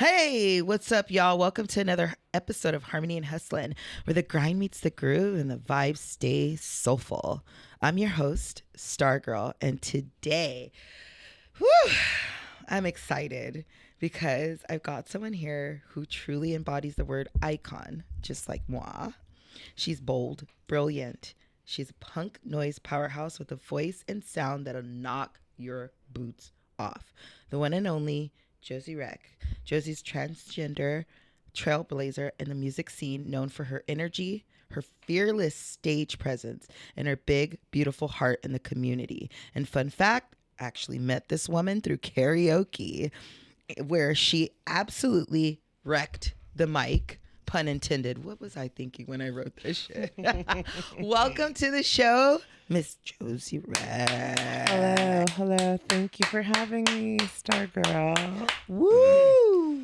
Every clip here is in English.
Hey, what's up, y'all? Welcome to another episode of Harmony and Hustlin', where the grind meets the groove and the vibes stay soulful. I'm your host, Star Gurl, and today, I'm excited because I've got someone here who truly embodies the word icon, just like moi. She's bold, brilliant. She's a punk noise powerhouse with a voice and sound that'll knock your boots off. The one and only Josie Wreck. Josie's transgender trailblazer in the music scene, known for her energy, her fearless stage presence, and her big, beautiful heart in the community. And fun fact, I actually met this woman through karaoke, where she absolutely wrecked the mic. Pun intended. What was I thinking when I wrote this shit? Welcome to the show, Miss Josie Wreck. Hello. Thank you for having me, Star Gurl. Woo!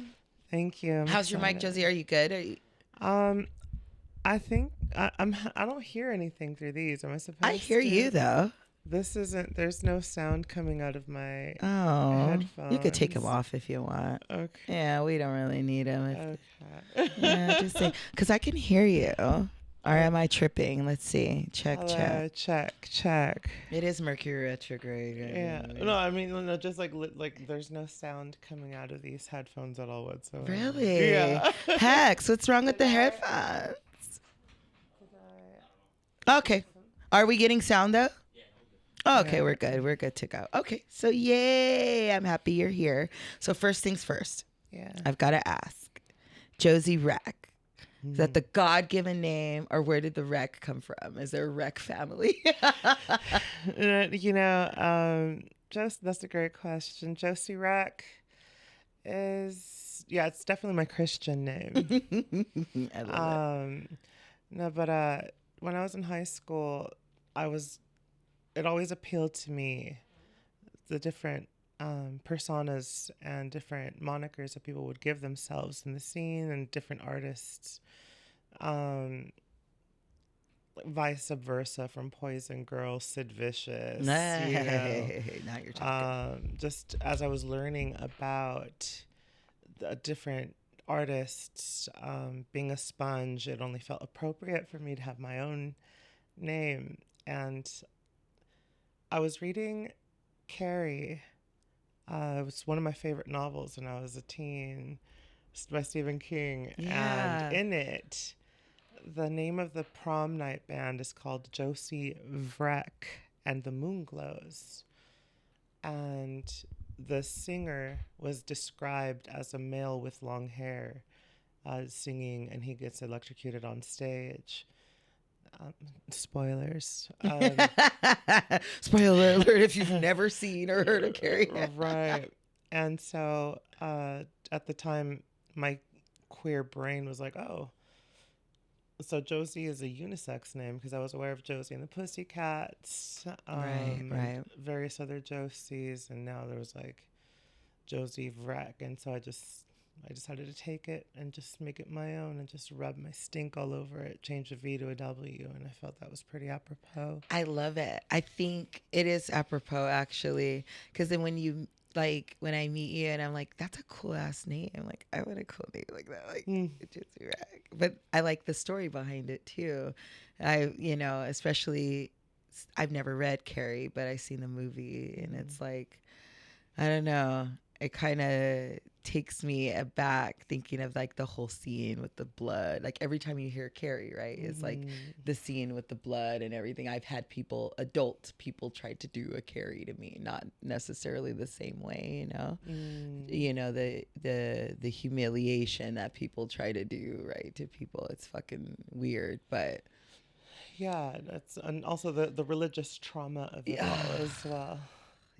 Thank you. How's your mic, Josie? Are you good? I think I don't hear anything through these. Am I supposed to? I hear you though. This isn't. There's no sound coming out of my headphones. You could take them off if you want. Okay. Yeah, we don't really need them. Okay. Yeah, just say, because I can hear you. Or am I tripping? Let's see. Check. Check. It is Mercury retrograde. Yeah. No, I mean, no, just like there's no sound coming out of these headphones at all whatsoever. Really? Yeah. Hex, what's wrong with the headphones? Okay. Are we getting sound though? Oh, okay, we're good. We're good to go. Okay, so yay, I'm happy you're here. So first things first. Yeah. I've got to ask, Josie Wreck, is that the God-given name, or where did the Wreck come from? Is there a Wreck family? That's a great question. Josie Wreck is, it's definitely my Christian name. I love it. No, but when I was in high school, it always appealed to me, the different personas and different monikers that people would give themselves in the scene, and different artists, vice versa, from Poison Girl, Sid Vicious. Now you're talking. Just as I was learning about the different artists, being a sponge, it only felt appropriate for me to have my own name. And I was reading Carrie. It was one of my favorite novels when I was a teen, by Stephen King. Yeah. And in it, the name of the prom night band is called Josie Wreck and the Moonglows. And the singer was described as a male with long hair, singing, and he gets electrocuted on stage. Spoilers. Spoiler alert if you've never seen or heard of Carrie. Right. And so at the time, my queer brain was like, oh, so Josie is a unisex name, because I was aware of Josie and the Pussycats, right. various other Josies, and now there was like Josie Wreck, and so I decided to take it and just make it my own and just rub my stink all over it, change the V to a W, and I felt that was pretty apropos. I love it. I think it is apropos, actually, because then when I meet you and I'm like, that's a cool ass name. Like, I want a cool name like that. Like, Josie Wreck. But I like the story behind it too. Especially, I've never read Carrie, but I've seen the movie, and it's like, I don't know. It kind of takes me aback thinking of like the whole scene with the blood. Like every time you hear Carrie, right? It's like the scene with the blood and everything. I've had adult people try to do a Carrie to me, not necessarily the same way, the humiliation that people try to do, right, to people. It's fucking weird, but yeah, and also the religious trauma of it all as well.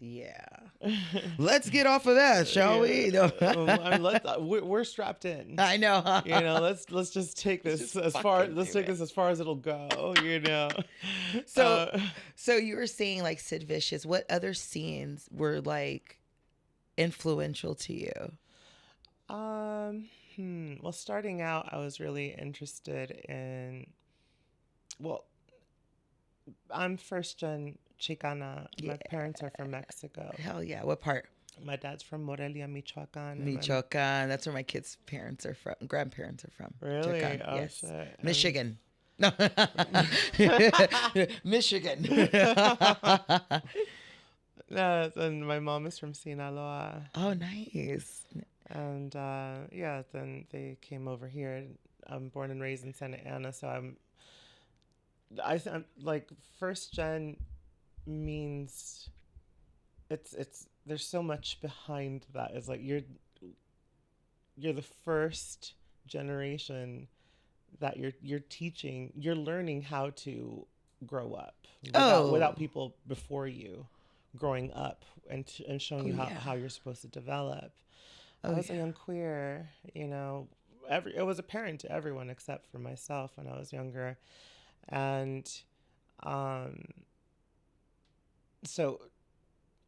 Yeah. Let's get off of that, shall we? No. We're strapped in. I know. Huh? Let's just take this as far as it'll go, So you were saying like Sid Vicious. What other scenes were like influential to you? Well, starting out, I was really interested in, I'm first gen Chicana. Yeah. My parents are from Mexico. Hell yeah. What part? My dad's from Morelia, Michoacan. And Michoacan. That's where my kids' parents are from. Grandparents are from. Really? Michoacan. Oh, Yes. shit. Michigan. No. Michigan. Yes, and my mom is from Sinaloa. Oh, nice. And yeah, then they came over here. I'm born and raised in Santa Ana, so I'm like first gen means it's there's so much behind that. It's like you're the first generation that you're learning how to grow up without people before you growing up and showing you how you're supposed to develop. I was a young queer, you know, it was apparent to everyone except for myself when I was younger. And so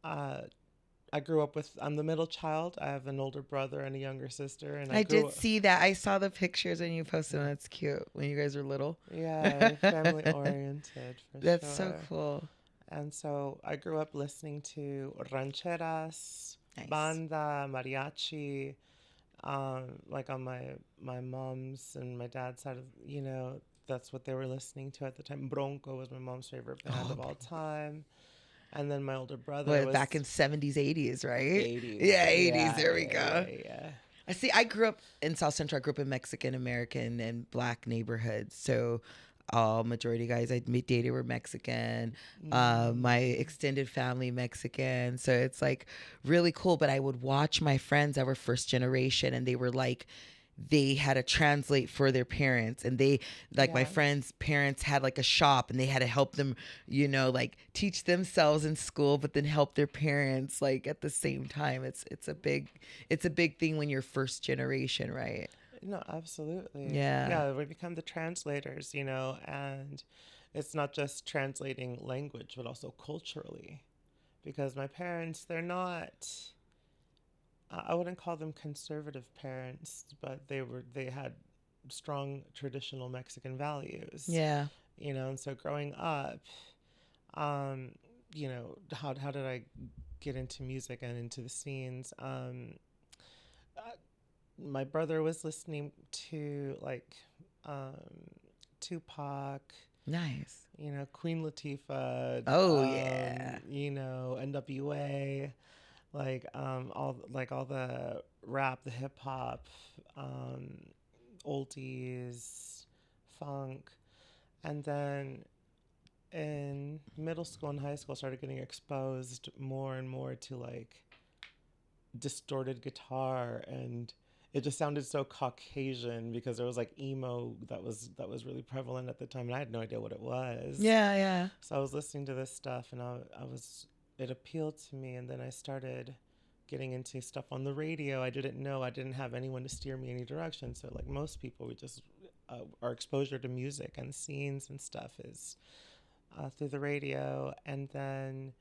I grew up I'm the middle child. I have an older brother and a younger sister. And I did see that. I saw the pictures when you posted them. That's cute. When you guys were little. Yeah, family oriented for That's sure. so cool. And so I grew up listening to rancheras, banda, mariachi, like on my mom's and my dad's side of, you know, that's what they were listening to at the time. Bronco was my mom's favorite band of all time. And then my older brother was back in 70s, 80s, right? 80s. Yeah, 80s. There we go. Yeah. I see. I grew up in South Central. I grew up in Mexican, American, and Black neighborhoods. So all majority guys I dated were Mexican. My extended family Mexican. So it's like really cool. But I would watch my friends that were first generation, and they were like, they had to translate for their parents, and they like my friends' parents had like a shop, and they had to help them, you know, like teach themselves in school, but then help their parents like at the same time. It's a big thing when you're first generation, right? No, absolutely. Yeah. We become the translators, you know, and it's not just translating language, but also culturally, because my parents, they're not. I wouldn't call them conservative parents, but they had strong traditional Mexican values. Yeah. You know, and so growing up, you know, how did I get into music and into the scenes? My brother was listening to like Tupac. Nice. You know, Queen Latifah. Oh yeah. You know, NWA. Like all the rap, the hip hop, oldies, funk, and then in middle school and high school, I started getting exposed more and more to like distorted guitar, and it just sounded so Caucasian because there was like emo that was really prevalent at the time, and I had no idea what it was. Yeah. So I was listening to this stuff, and it appealed to me, and then I started getting into stuff on the radio. I didn't have anyone to steer me any direction. So like most people, we just our exposure to music and scenes and stuff is through the radio, and then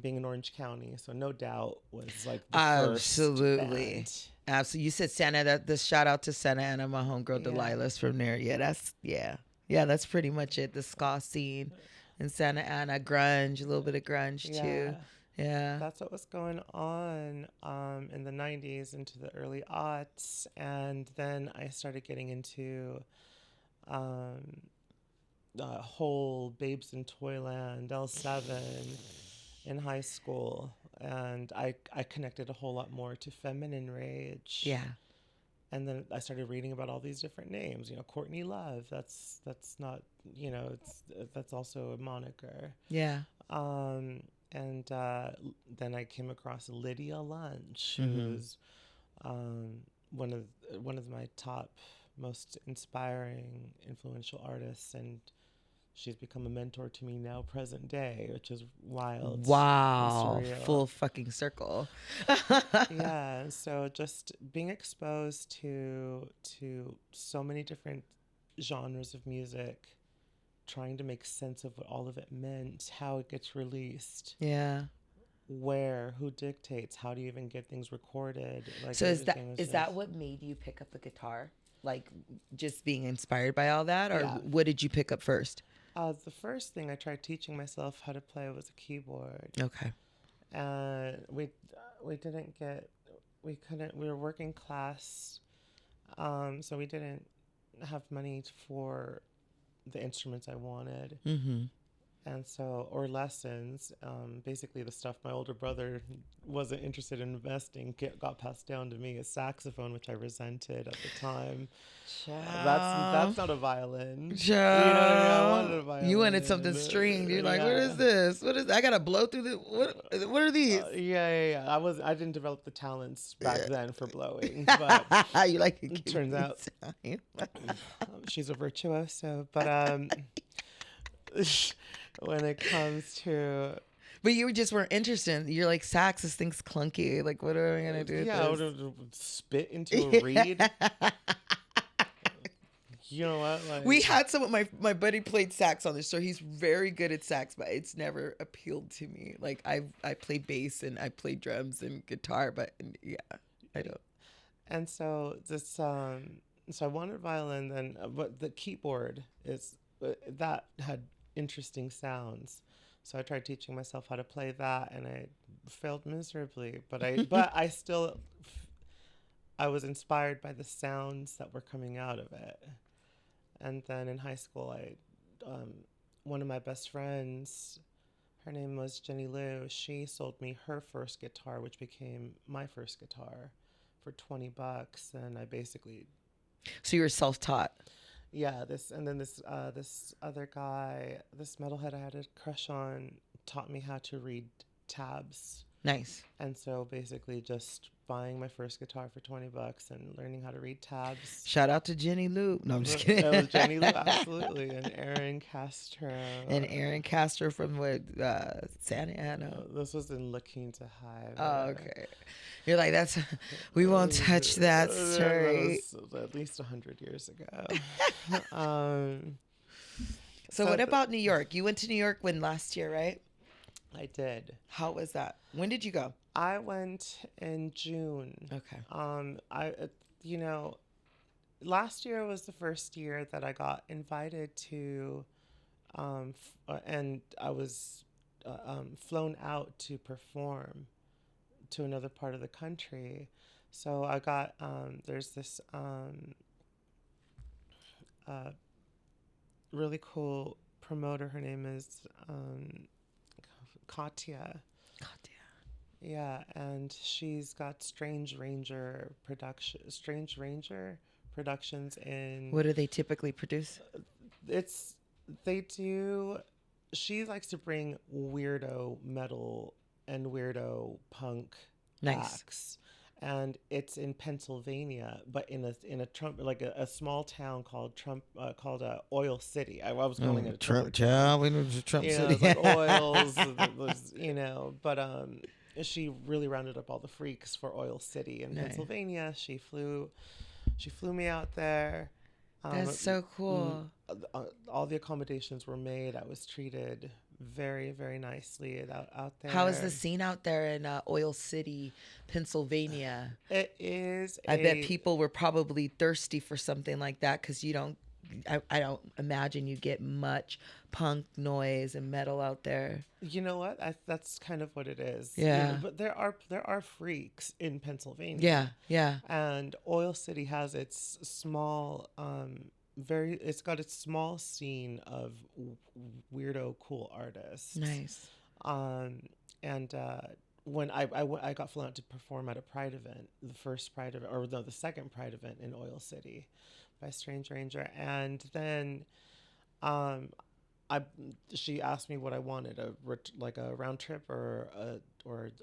being in Orange County, so No Doubt was like the absolutely first band. Absolutely. You said Santa. The shout out to Santa Ana, my homegirl Delilah's from there. Yeah, that's pretty much it. The ska scene in Santa Ana, grunge, a little bit of grunge too. Yeah, that's what was going on in the 90s into the early aughts, and then I started getting into whole Babes in Toyland, L7 in high school, and I connected a whole lot more to feminine rage. Yeah. And then I started reading about all these different names. You know, Courtney Love. That's not, you know, that's also a moniker. Yeah. And then I came across Lydia Lunch, who's one of my top, most inspiring, influential artists, and she's become a mentor to me now, present day, which is wild. Wow, full fucking circle. Yeah, so just being exposed to so many different genres of music, trying to make sense of what all of it meant, how it gets released. Yeah. Who dictates, how do you even get things recorded? Like, so is that what made you pick up the guitar? Like just being inspired by all that, or what did you pick up first? The first thing I tried teaching myself how to play was a keyboard. Okay. and we didn't get we couldn't we were working class, so we didn't have money for the instruments I wanted. Mm-hmm. And so, or lessons, basically the stuff my older brother wasn't interested in investing got passed down to me. A saxophone, which I resented at the time. That's not a violin. You know what I mean? I wanted a violin. You wanted something stringed. You're like, what is this? What is? I gotta blow through the. What are these? Yeah. I didn't develop the talents back then for blowing, but you like it turns out she's a virtuoso. But when it comes to, but you just weren't interested. You're like, sax, this thing's clunky. Like, what are we gonna do? Yeah, with this? Spit into a reed. You know what? Like, we had my buddy played sax on this show. He's very good at sax, but it's never appealed to me. Like I play bass and I play drums and guitar, but yeah, I don't. And so this so I wanted violin, then but the keyboard is that had interesting sounds. So I tried teaching myself how to play that, and I failed miserably. But I still I was inspired by the sounds that were coming out of it. And then in high school, one of my best friends, her name was Jenny Lou. She sold me her first guitar, which became my first guitar, for $20, and I basically. So you were self-taught. Yeah, this other guy, this metalhead I had a crush on, taught me how to read tabs. Nice. And so basically just buying my first guitar for $20 and learning how to read tabs. Shout out to Jenny Lou. No, I'm just kidding. It was Jenny Lou, absolutely. And Aaron Castro. And Aaron Castro from Santa Ana. This was in La Quinta High. Oh, okay. You're like, we won't touch that story. That was at least 100 years ago. So what about New York? You went to New York last year, right? I did. How was that? When did you go? I went in June. Okay. Last year was the first year that I got invited to, and I was flown out to perform to another part of the country. So I got, there's this really cool promoter. Her name is Katya. Yeah, and she's got Strange Ranger Productions in. What do they typically produce? She likes to bring weirdo metal and weirdo punk acts. And it's in Pennsylvania, but in a Trump, like a small town called Oil City. I was calling it Trump town. We know Trump City. Like oils, But she really rounded up all the freaks for Oil City in Pennsylvania. She flew me out there. That's so cool. All the accommodations were made. I was treated very, very nicely out there. How is the scene out there in Oil City, Pennsylvania? It is. I bet people were probably thirsty for something like that because I don't imagine you get much punk noise and metal out there. You know what? That's kind of what it is. Yeah. But there are freaks in Pennsylvania. Yeah. And Oil City has its small, it's got its small scene of weirdo cool artists. Nice. And when I got flown out to perform at a Pride event, the second Pride event in Oil City by Strange Ranger, and then she asked me what I wanted, like a round trip or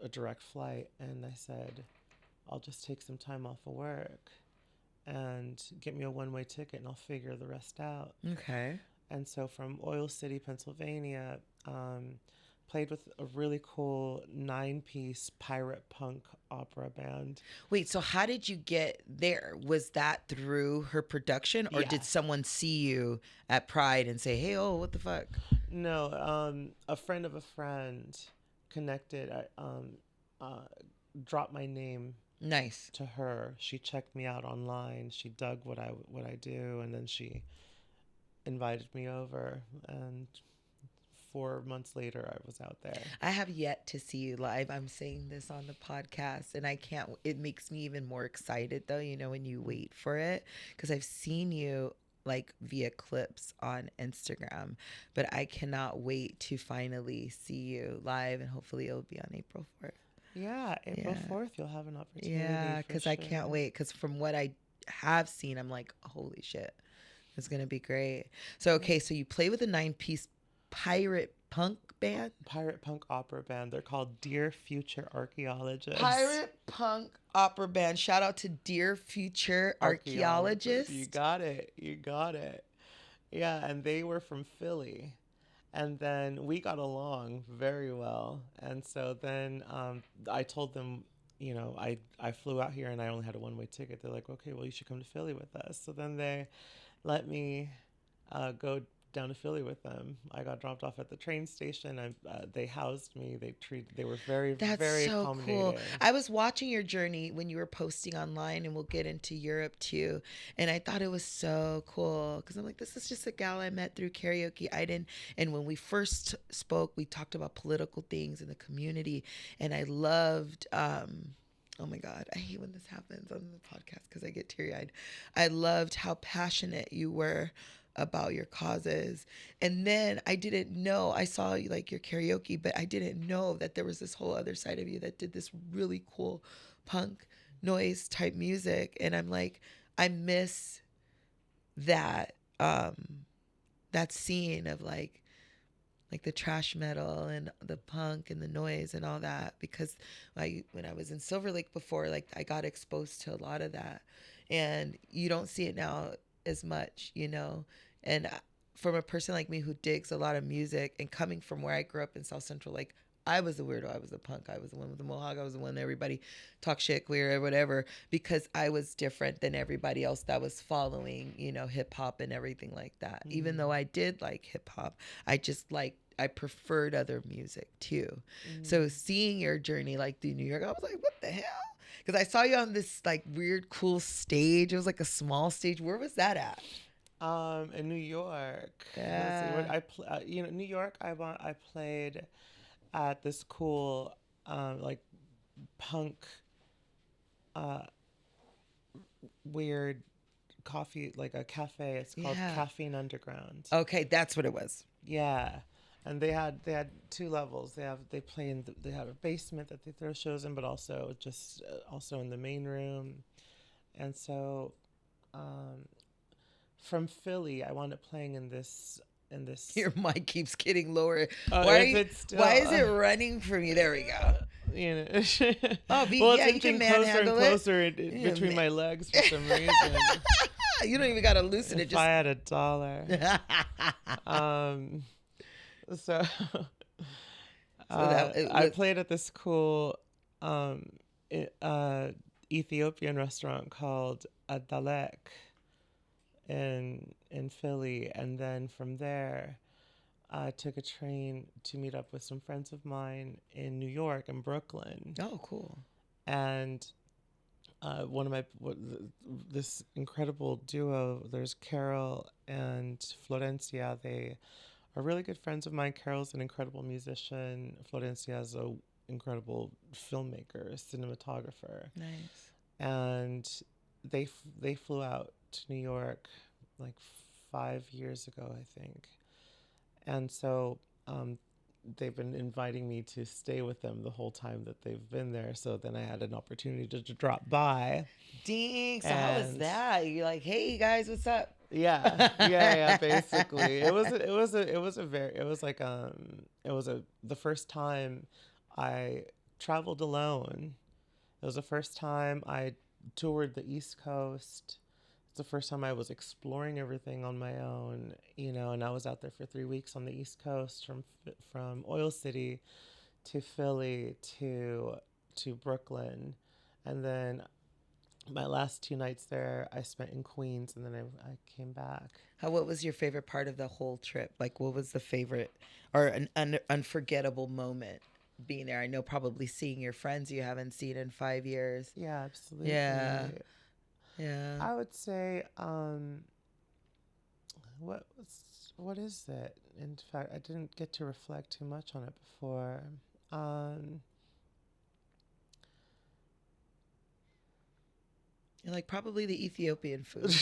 a direct flight, and I said, I'll just take some time off of work and get me a one-way ticket and I'll figure the rest out. Okay. And so from Oil City, Pennsylvania, played with a really cool 9-piece pirate punk opera band. Wait, so how did you get there? Was that through her production, or did someone see you at Pride and say, hey, oh, what the fuck? No, a friend of a friend connected, dropped my name. Nice. To her. She checked me out online. She dug what I do, and then she invited me over and 4 months later, I was out there. I have yet to see you live. I'm saying this on the podcast, and I can't. It makes me even more excited, though. You know, when you wait for it, because I've seen you like via clips on Instagram, but I cannot wait to finally see you live, and hopefully it'll be on April 4th. Yeah, April 4th, you'll have an opportunity. Yeah, because sure. I can't wait. Because from what I have seen, I'm like, holy shit, it's gonna be great. So okay, so you play with a 9-piece pirate punk band. Pirate punk opera band. They're called Dear Future Archaeologists. Pirate punk opera band. Shout out to Dear Future Archaeologists. You got it. Yeah, and they were from Philly. And then we got along very well. And so then I told them, you know, I flew out here and I only had a one-way ticket. They're like, okay, well, you should come to Philly with us. So then they let me go down to Philly with them. I got dropped off at the train station. They housed me. They were very, very so accommodating. Cool. I was watching your journey when you were posting online, and we'll get into Europe too. And I thought it was so cool because I'm like, this is just a gal I met through karaoke. And when we first spoke, we talked about political things in the community, and I loved. Oh my God, I hate when this happens on the podcast because I get teary-eyed. I loved how passionate you were about your causes. And then I didn't know, I saw you like your karaoke, but I didn't know that there was this whole other side of you that did this really cool punk noise type music. And I'm like, I miss that, that scene of like the trash metal and the punk and the noise and all that, because when I was in Silver Lake before, like I got exposed to a lot of that, and you don't see it now as much, you know. And from a person like me who digs a lot of music, and coming from where I grew up in South Central, like I was the weirdo, I was the punk, I was the one with the mohawk, I was the one that everybody talk shit, queer or whatever, because I was different than everybody else that was following, you know, hip hop and everything like that. Even though I did like hip hop, I preferred other music too. So seeing your journey like through New York, I was like, what the hell? Because I saw you on this like weird cool stage. It was like a small stage. Where was that at? In New York. Yeah. New York. I played at this cool, like punk, weird coffee, like a cafe. It's called Caffeine Underground. Okay, that's what it was. Yeah, and they had 2 levels. They have a basement that they throw shows in, but also also in the main room, and so. From Philly, I wound up playing in this. Your mic keeps getting lower. Why is it running from you? There we go. You know. You can manhandle it. Closer between my legs for some reason. You don't even gotta loosen it. If I had $1. I played at this cool Ethiopian restaurant called Adalek in Philly, and then from there I took a train to meet up with some friends of mine in New York and Brooklyn. Oh, cool. And this incredible duo, there's Carol and Florencia. They are really good friends of mine. Carol's an incredible musician. Florencia is an incredible filmmaker, cinematographer. Nice. And they flew out to New York like 5 years ago, I think. And so they've been inviting me to stay with them the whole time that they've been there. So then I had an opportunity to drop by. Dang. So how was that? You're like, hey guys, what's up? Yeah. Basically, it was the first time I traveled alone. It was the first time I toured the East Coast. It's the first time I was exploring everything on my own, you know, and I was out there for 3 weeks on the East Coast, from Oil City to Philly to Brooklyn. And then my last 2 nights there I spent in Queens, and then I came back. What was your favorite part of the whole trip? Like, what was the favorite or an unforgettable moment being there? I know probably seeing your friends you haven't seen in 5 years. Yeah, absolutely. Yeah. I would say, what is it? In fact, I didn't get to reflect too much on it before. Um, You're like probably the Ethiopian food.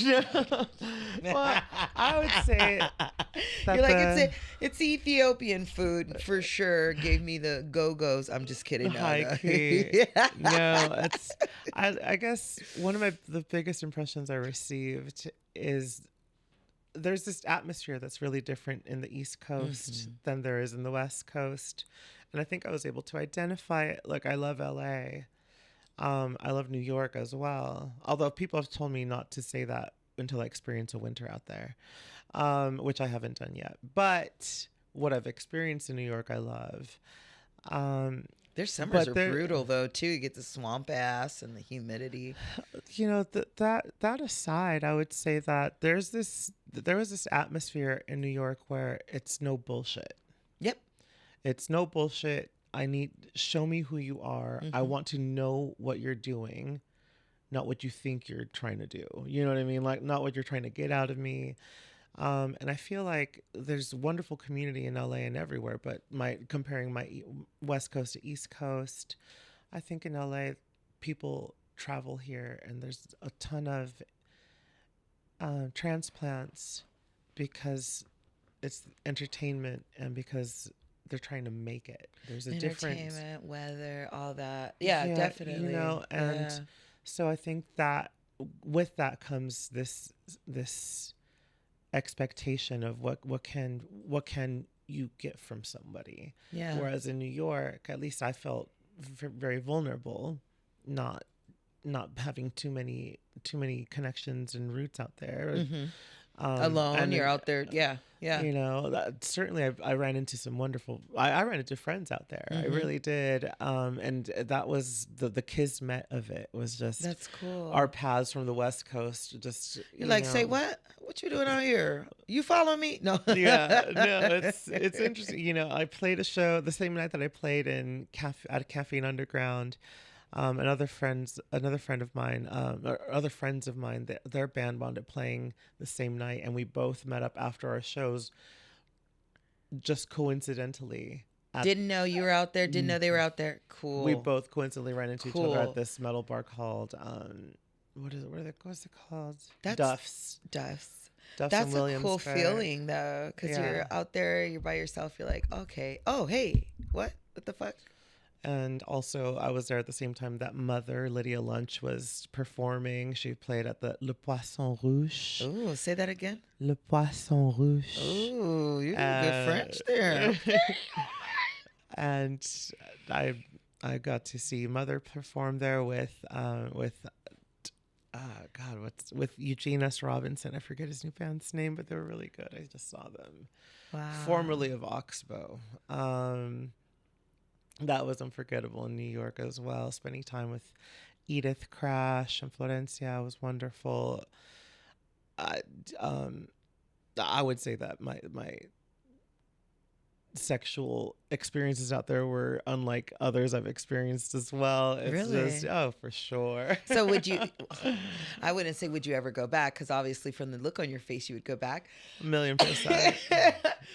well, I would say that You're like it's Ethiopian food for sure. Gave me the go-go's. I'm just kidding. No, high no. key. No, it's. I guess one of the biggest impressions I received is there's this atmosphere that's really different in the East Coast than there is in the West Coast, and I think I was able to identify it. Like I love LA. I love New York as well. Although people have told me not to say that until I experience a winter out there, which I haven't done yet. But what I've experienced in New York, I love. Their summers are brutal though too. You get the swamp ass and the humidity. You know, that aside, I would say that there was this atmosphere in New York where it's no bullshit. Yep. It's no bullshit. Show me who you are. I want to know what you're doing, not what you think you're trying to do. You know what I mean? Like, not what you're trying to get out of me. And I feel like there's wonderful community in LA and everywhere, but comparing my West Coast to East Coast, I think in LA, people travel here and there's a ton of transplants because it's entertainment and because they're trying to make it. There's a difference. Entertainment, weather, all that. Yeah, definitely. You know, and so I think that with that comes this expectation of what can you get from somebody. Yeah. Whereas in New York, at least I felt very vulnerable, not having too many connections and roots out there. Alone, and you're out there. Yeah. You know, certainly I ran into some wonderful. I ran into friends out there. I really did. And that was the kismet of it. Was just that's cool. Our paths from the West Coast. Just you're like, say what? What you doing out here? You follow me? No. Yeah, no. It's interesting. You know, I played a show the same night that I played at Caffeine Underground. Other friends of mine, other friends of mine, their band wound up playing the same night, and we both met up after our shows, just coincidentally. Didn't know you were out there. Didn't know they were out there. Cool. We both coincidentally ran into each other at this metal bar called what's it called? Duff's. Duff's. Duff's That's and a cool feeling though, because you're out there, you're by yourself. You're like, okay, oh hey, what the fuck? And also, I was there at the same time that Mother, Lydia Lunch, was performing. She played at the Le Poisson Rouge. Ooh, say that again. Le Poisson Rouge. Ooh, you got good French there. And I got to see Mother perform there with Eugene S. Robinson. I forget his new band's name, but they were really good. I just saw them. Wow. Formerly of Oxbow. That was unforgettable in New York as well. Spending time with Edith Crash and Florencia was wonderful. I would say that my sexual experiences out there were unlike others I've experienced as well. It's really? Just, oh, for sure. So I wouldn't say would you ever go back, because obviously from the look on your face you would go back. 1,000,000%.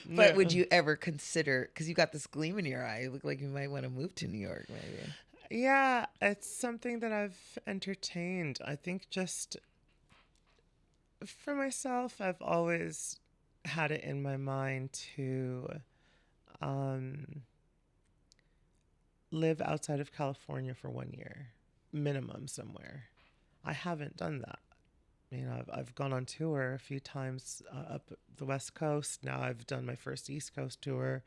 But would you ever consider, because you got this gleam in your eye, you look like you might want to move to New York maybe. Yeah, it's something that I've entertained. I think just for myself, I've always had it in my mind to live outside of California for 1 year, minimum somewhere. I haven't done that. You know, I've gone on tour a few times up the West Coast. Now I've done my first East Coast tour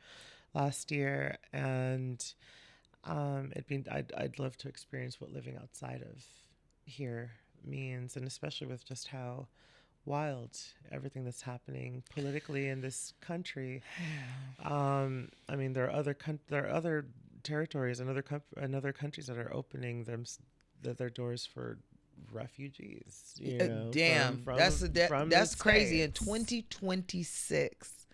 last year, and I'd love to experience what living outside of here means, and especially with just how wild everything that's happening politically in this country. I mean, there are other territories and other countries that are opening their doors for refugees. You know, damn, that's crazy. In 2026,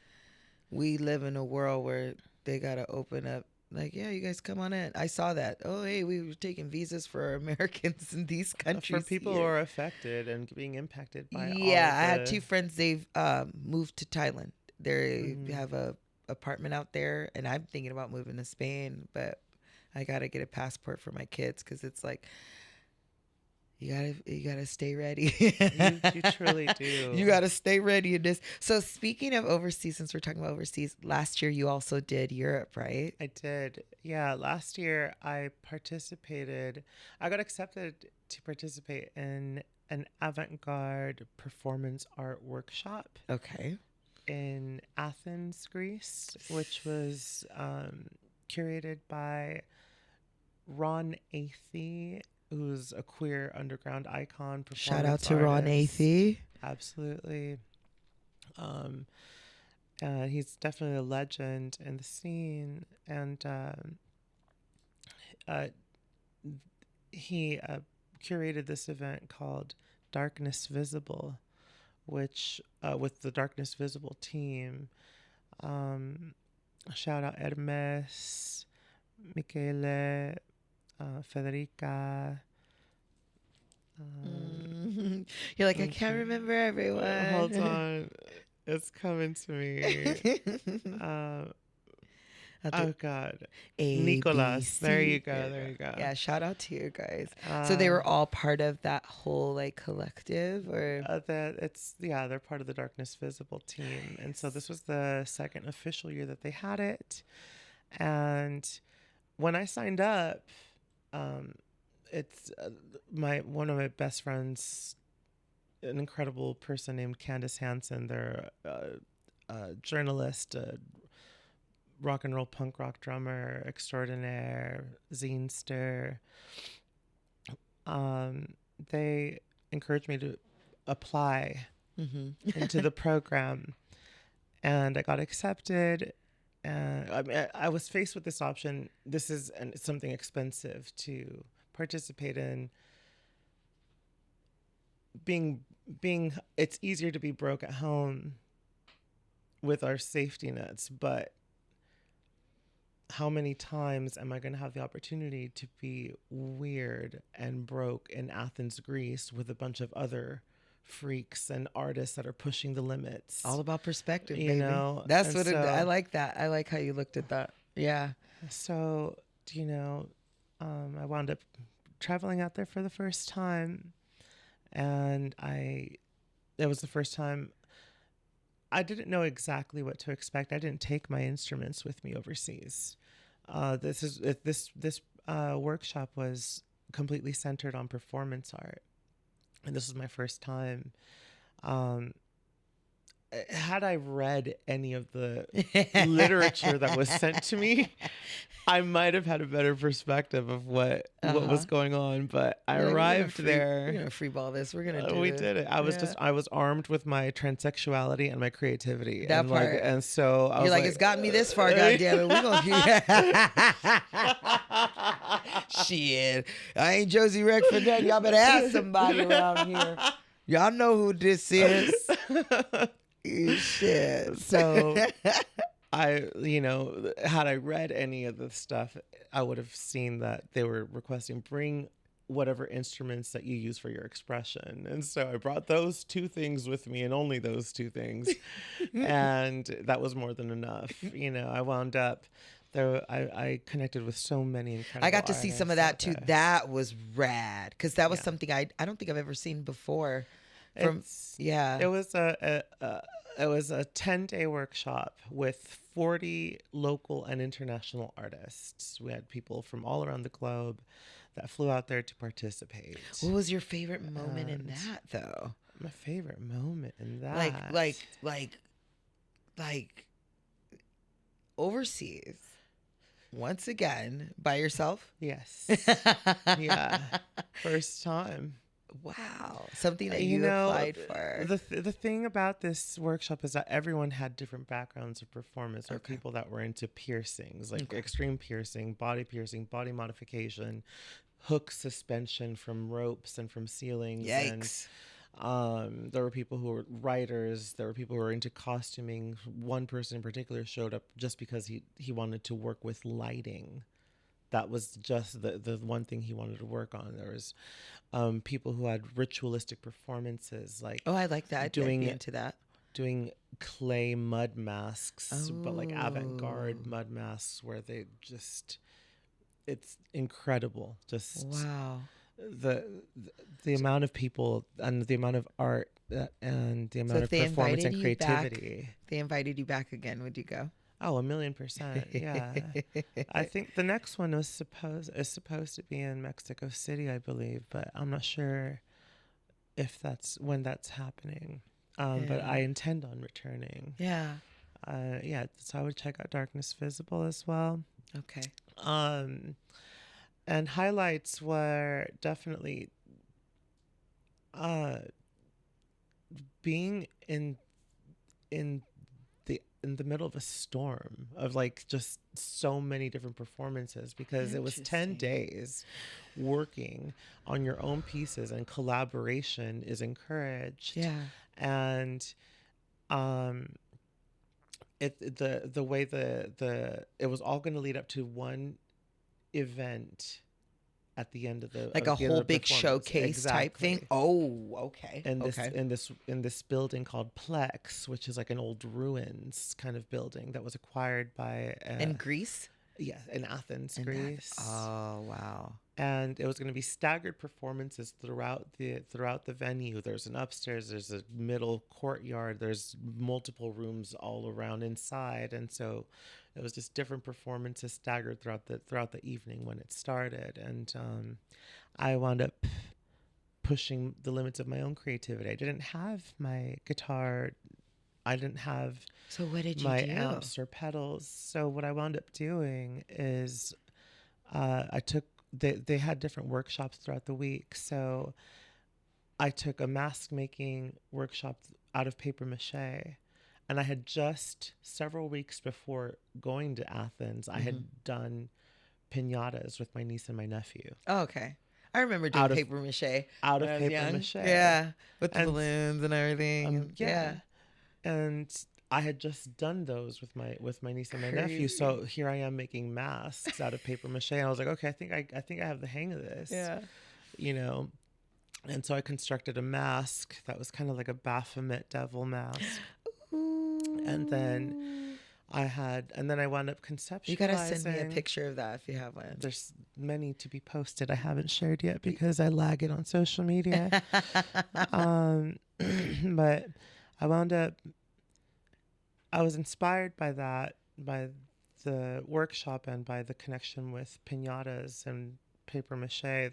we live in a world where they gotta open up. Like, yeah, you guys come on in. I saw that. Oh, hey, we were taking visas for Americans in these countries. For people who are affected and being impacted by I had two friends. They've moved to Thailand. They have a apartment out there, and I'm thinking about moving to Spain, but I gotta get a passport for my kids because it's like you gotta stay ready. You truly do. You gotta stay ready in this. So speaking of overseas, since we're talking about overseas, last year you also did Europe, right? I did. Yeah, last year I participated. I got accepted to participate in an avant-garde performance art workshop Okay. in Athens, Greece, which was curated by Ron Athey, who's a queer underground icon, Shout out performance to Ron artist. Athey. Absolutely. He's definitely a legend in the scene, and uh, he curated this event called Darkness Visible, which with the Darkness Visible team. Shout out Hermes, Michele, Federica. You're like, I can't remember everyone. Hold on. It's coming to me. Oh, God. Nicolas. There you go. There you go. Yeah, shout out to you guys. So they were all part of that whole like collective, or they're part of the Darkness Visible team. And so this was the second official year that they had it. And when I signed up, it's one of my best friends, an incredible person named Candace Hansen. They're a journalist, a rock and roll punk rock drummer extraordinaire, zinester. They encouraged me to apply into the program, and I got accepted. And I mean, I was faced with this option. This is something expensive to participate in. Being, it's easier to be broke at home with our safety nets, but how many times am I going to have the opportunity to be weird and broke in Athens, Greece, with a bunch of other freaks and artists that are pushing the limits? All about perspective, you baby. know? That's what I like that. I like how you looked at that. Yeah. So, I wound up traveling out there for the first time, and it was the first time. I didn't know exactly what to expect. I didn't take my instruments with me overseas. This workshop was completely centered on performance art, and this was my first time. Had I read any of the literature that was sent to me, I might have had a better perspective of what was going on. But I arrived there. We're gonna free ball this. We're gonna do we this. did it. I was armed with my transsexuality and my creativity. That part. And so I You're was like, it's gotten me this far. God damn it. We're gonna shit. I ain't Josie Wreck for that. Y'all better ask somebody around here. Y'all know who this is. Shit. So had I read any of the stuff, I would have seen that they were requesting bring whatever instruments that you use for your expression. And so I brought those two things with me, and only those two things. And that was more than enough. I wound up there. I connected with so many incredible I got to see some of that too. That was rad, because that was something I don't think I've ever seen before. It was a 10-day workshop with 40 local and international artists. We had people from all around the globe that flew out there to participate. What was your favorite moment in that, though? My favorite moment in that, like overseas. Once again, by yourself? Yes. Yeah. First time. Wow. Something that you applied for. The thing about this workshop is that everyone had different backgrounds of performance. There were people that were into piercings, like extreme piercing, body modification, hook suspension from ropes and from ceilings. Yikes. And there were people who were writers. There were people who were into costuming. One person in particular showed up just because he wanted to work with lighting. That was just the one thing he wanted to work on. There was people who had ritualistic performances, like I like that. I'd be into that. doing clay mud masks, but like avant-garde Oh. mud masks where they just, it's incredible. Just Wow. the the amount of people and the amount of art and the So amount if of they performance invited and you back, creativity. they invited you back again, would you go? Oh, 1,000,000%. Yeah. I think the next one is supposed to be in Mexico City, I believe, but I'm not sure if that's when that's happening. But I Yeah. intend on returning. Yeah. Yeah, so I would check out Darkness Visible as well. Okay. Um, and highlights were definitely uh, being in in the middle of a storm of like just so many different performances, because it was 10 Interesting. days working on your own pieces, and collaboration is encouraged. Yeah. And um the way the it was all going to lead up to one event at the end of Like a whole the big performance. showcase type thing. Exactly. Oh, okay. In this Okay. building called Plex, which is like an old ruins kind of building that was acquired by In Greece? yeah, in Athens, In that. Greece. Oh, wow. And it was going to be staggered performances throughout the venue. There's an upstairs, there's a middle courtyard, there's multiple rooms all around inside, and so it was just different performances staggered throughout the evening when it started. And I wound up pushing the limits of my own creativity. I didn't have my guitar, I didn't have So what did you my do? amps or pedals. So what I wound up doing is I took they had different workshops throughout the week. So I took a mask making workshop out of paper mache, and I had just several weeks before going to Athens, I had done piñatas with my niece and my nephew Oh, okay. I remember doing out of paper mache out when of I was paper young. mache. Yeah. With the And balloons and everything. And yeah, and I had just done those with my niece and my nephew. Crazy. So here I am making masks out of paper mache, and I was like, okay, I think I have the hang of this. Yeah. You know. And so I constructed a mask that was kind of like a Baphomet devil mask. And then I wound up conceptualizing. You gotta send me a picture of that if you have one. There's many to be posted. I haven't shared yet because I lag it on social media. But I wound up, I was inspired by that, by the workshop and by the connection with piñatas and paper mache.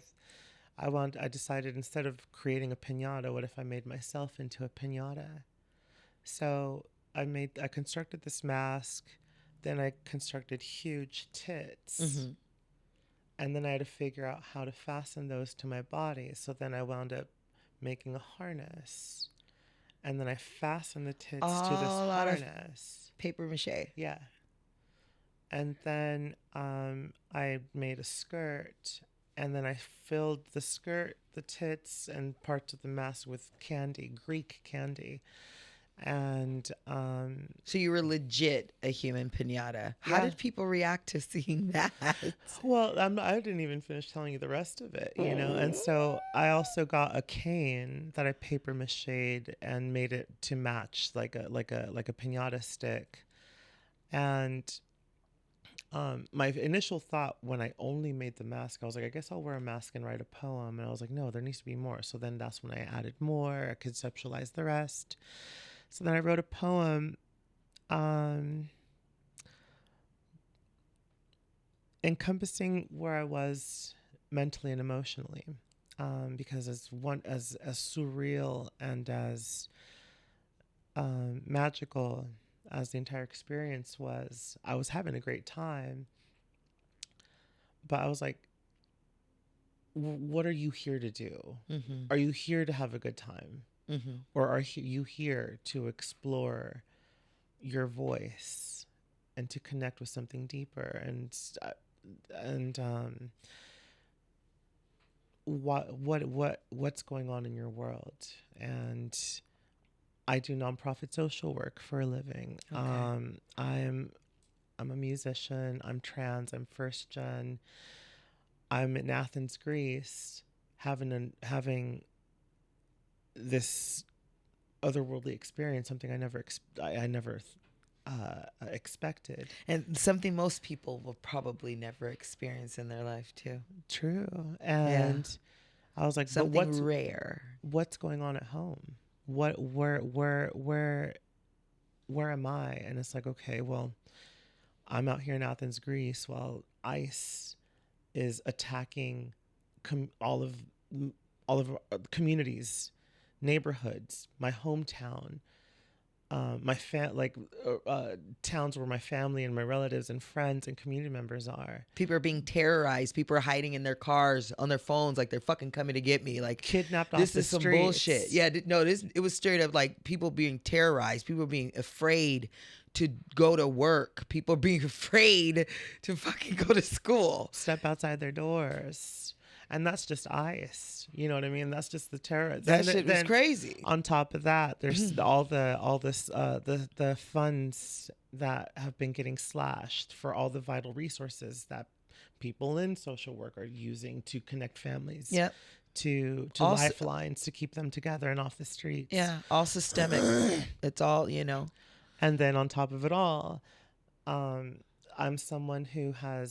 I decided, instead of creating a piñata, what if I made myself into a piñata? So I constructed this mask, then I constructed huge tits, and then I had to figure out how to fasten those to my body. So then I wound up making a harness, and then I fastened the tits to this harness. Paper mache. Yeah. And then I made a skirt, and then I filled the skirt, the tits, and parts of the mask with candy, Greek candy. And so you were legit a human piñata. How yeah. did people react to seeing that? Well, I didn't even finish telling you the rest of it, you know. And so I also got a cane that I paper mached and made it to match like a piñata stick. And my initial thought when I only made the mask, I was like, I guess I'll wear a mask and write a poem. And I was like, no, there needs to be more. So then that's when I added more. I conceptualized the rest. So then I wrote a poem encompassing where I was mentally and emotionally, because as surreal and as magical as the entire experience was, I was having a great time. But I was like, what are you here to do? Are you here to have a good time? Or are you here to explore your voice and to connect with something deeper? And what's going on in your world? And I do nonprofit social work for a living. Okay. I'm a musician. I'm trans. I'm first gen. I'm in Athens, Greece, having this otherworldly experience, something I never expected. And something most people will probably never experience in their life too. True. And I was like, something rare. What's going on at home? Where am I? And it's like, okay, well, I'm out here in Athens, Greece, while ICE is attacking all of our communities, neighborhoods, my hometown, towns where my family and my relatives and friends and community members are. People are being terrorized. People are hiding in their cars, on their phones, like they're fucking coming to get me. Like, kidnapped off this the is some streets. bullshit. Yeah, no, it was straight up like people being terrorized, people being afraid to go to work, people being afraid to fucking go to school, step outside their doors. And that's just ICE. You know what I mean? That's just the terror. That shit was crazy. On top of that, there's the funds that have been getting slashed for all the vital resources that people in social work are using to connect families. Yep. To lifelines to keep them together and off the streets. Yeah, all systemic. It's all, you know. And then on top of it all, I'm someone who I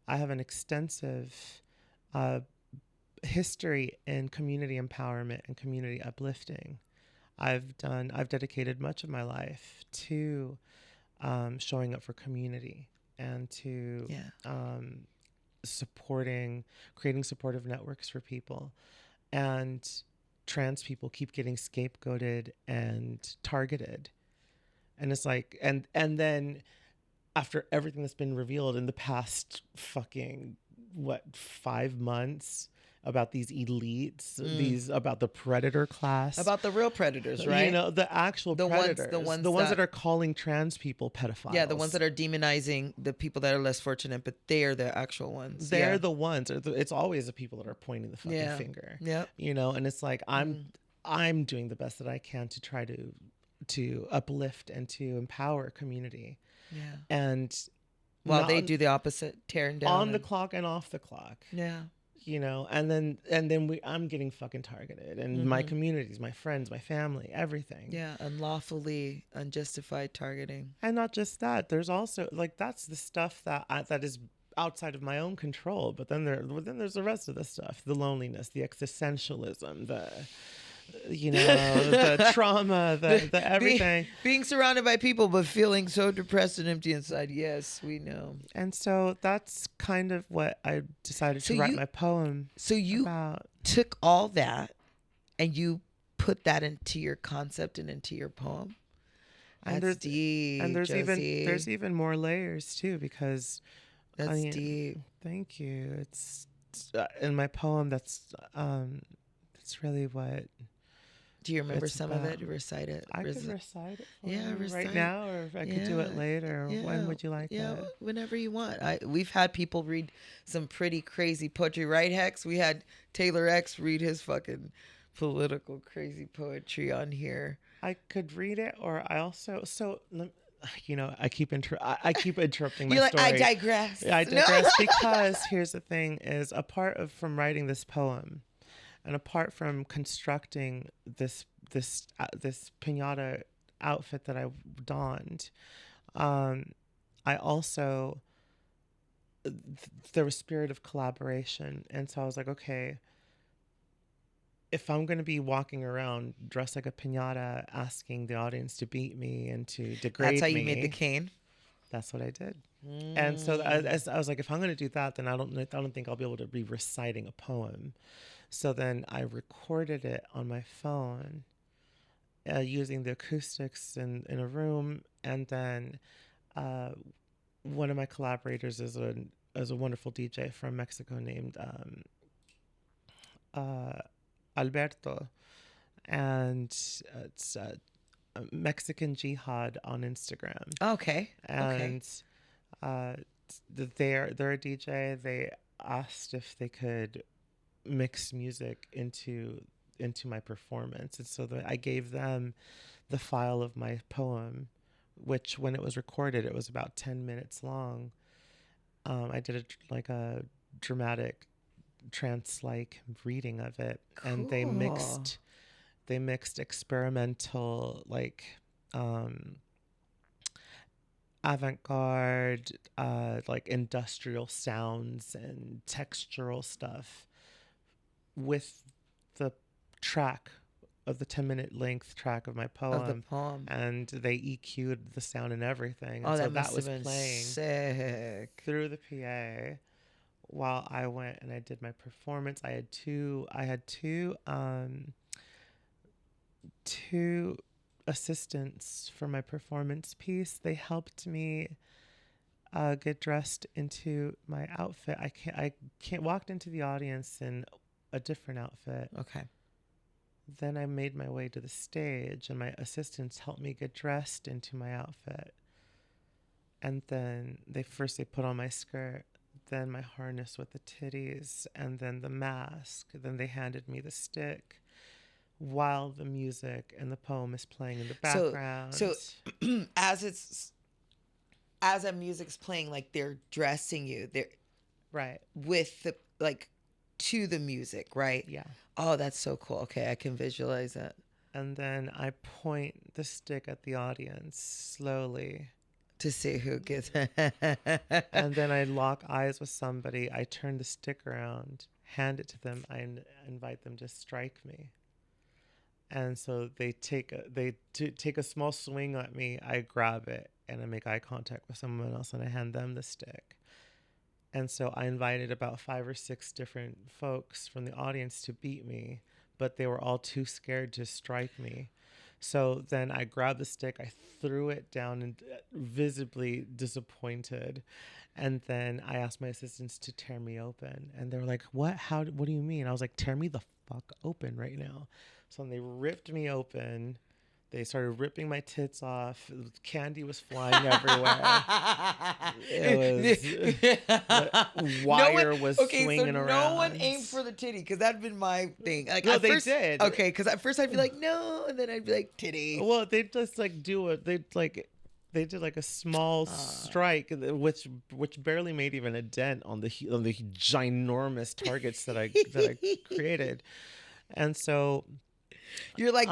have an extensive history in community empowerment and community uplifting. I've dedicated much of my life to showing up for community and to creating supportive networks for people. And trans people keep getting scapegoated and targeted. And it's like, and then after everything that's been revealed in the past fucking 5 months about these elites, about the predator class, about the real predators, right? You know, the actual predators, the ones that are calling trans people pedophiles. Yeah, the ones that are demonizing the people that are less fortunate, but they are the actual ones. They're the ones. It's always the people that are pointing the fucking finger. Yeah, you know, and it's like I'm doing the best that I can to try to uplift and to empower community. Yeah, and while they do the opposite, tearing down on the clock and off the clock. Yeah. You know, and then I'm getting fucking targeted, and my communities, my friends, my family, everything. Yeah, unlawfully, unjustified targeting. And not just that, there's also like that's the stuff that is outside of my own control. But then there's the rest of the stuff: the loneliness, the existentialism, the trauma, the everything. Being surrounded by people, but feeling so depressed and empty inside. Yes, we know. And so that's kind of what I decided to write my poem. So you took all that and you put that into your concept and into your poem. That's deep. And there's Josie. even more layers too, because that's deep. Thank you. It's in my poem. That's really what. Do you remember some of it? Recite it. I could recite it recite right now, or if I could do it later. Yeah. When would you like that? Whenever you want. We've had people read some pretty crazy poetry, right, Hex? We had Taylor X read his fucking political crazy poetry on here. I could read it, or I also I keep interrupting my You're story. I digress. I digress because here's the thing: is from writing this poem. And apart from constructing this piñata outfit that I donned, I also there was spirit of collaboration, and so I was like, okay, if I'm going to be walking around dressed like a piñata, asking the audience to beat me and to degrade me, that's how you made the cane. That's what I did. And so I was like, if I'm going to do that, then I don't think I'll be able to be reciting a poem. So then I recorded it on my phone using the acoustics in a room. And then one of my collaborators is a wonderful DJ from Mexico named Alberto. And it's Mexican Jihad on Instagram. Okay. And they're a DJ. They asked if they could mix music into my performance, and so I gave them the file of my poem, which when it was recorded, it was about 10 minutes long. I did a dramatic trance-like reading of it. Cool. And they they mixed experimental, like, avant-garde, like industrial sounds and textural stuff with the track of the 10-minute length track of my Of the poem. poem. And they EQ'd the sound and everything. And Oh, so that must that was have been playing sick. through the PA while I went and I did my performance. I had two assistants for my performance piece. They helped me get dressed into my outfit. I can't walked into the audience in a different outfit. Okay. Then I made my way to the stage, and my assistants helped me get dressed into my outfit. And then they put on my skirt, then my harness with the titties, and then the mask. Then they handed me the stick while the music and the poem is playing in the background. So as a music's playing, like they're dressing you, they're right with the like to the music, right? Yeah. Oh, that's so cool. Okay, I can visualize it. And then I point the stick at the audience slowly to see who gets and then I lock eyes with somebody. I turn the stick around, hand it to them. I invite them to strike me. And so they take a small swing at me. I grab it and I make eye contact with someone else and I hand them the stick. And so I invited about 5 or 6 different folks from the audience to beat me, but they were all too scared to strike me. So then I grabbed the stick, I threw it down and visibly disappointed. And then I asked my assistants to tear me open. And they were like, what do you mean? I was like, tear me the fuck open right now. So they ripped me open. They started ripping my tits off. Candy was flying everywhere. The wire was swinging around. No one aimed for the titty because that'd been my thing. Like, no, they first, did. Okay, because at first I'd be like, no, and then I'd be like, titty. Well, they'd just like do it. They did like a small strike, which barely made even a dent on the ginormous targets that I created, and so you're like,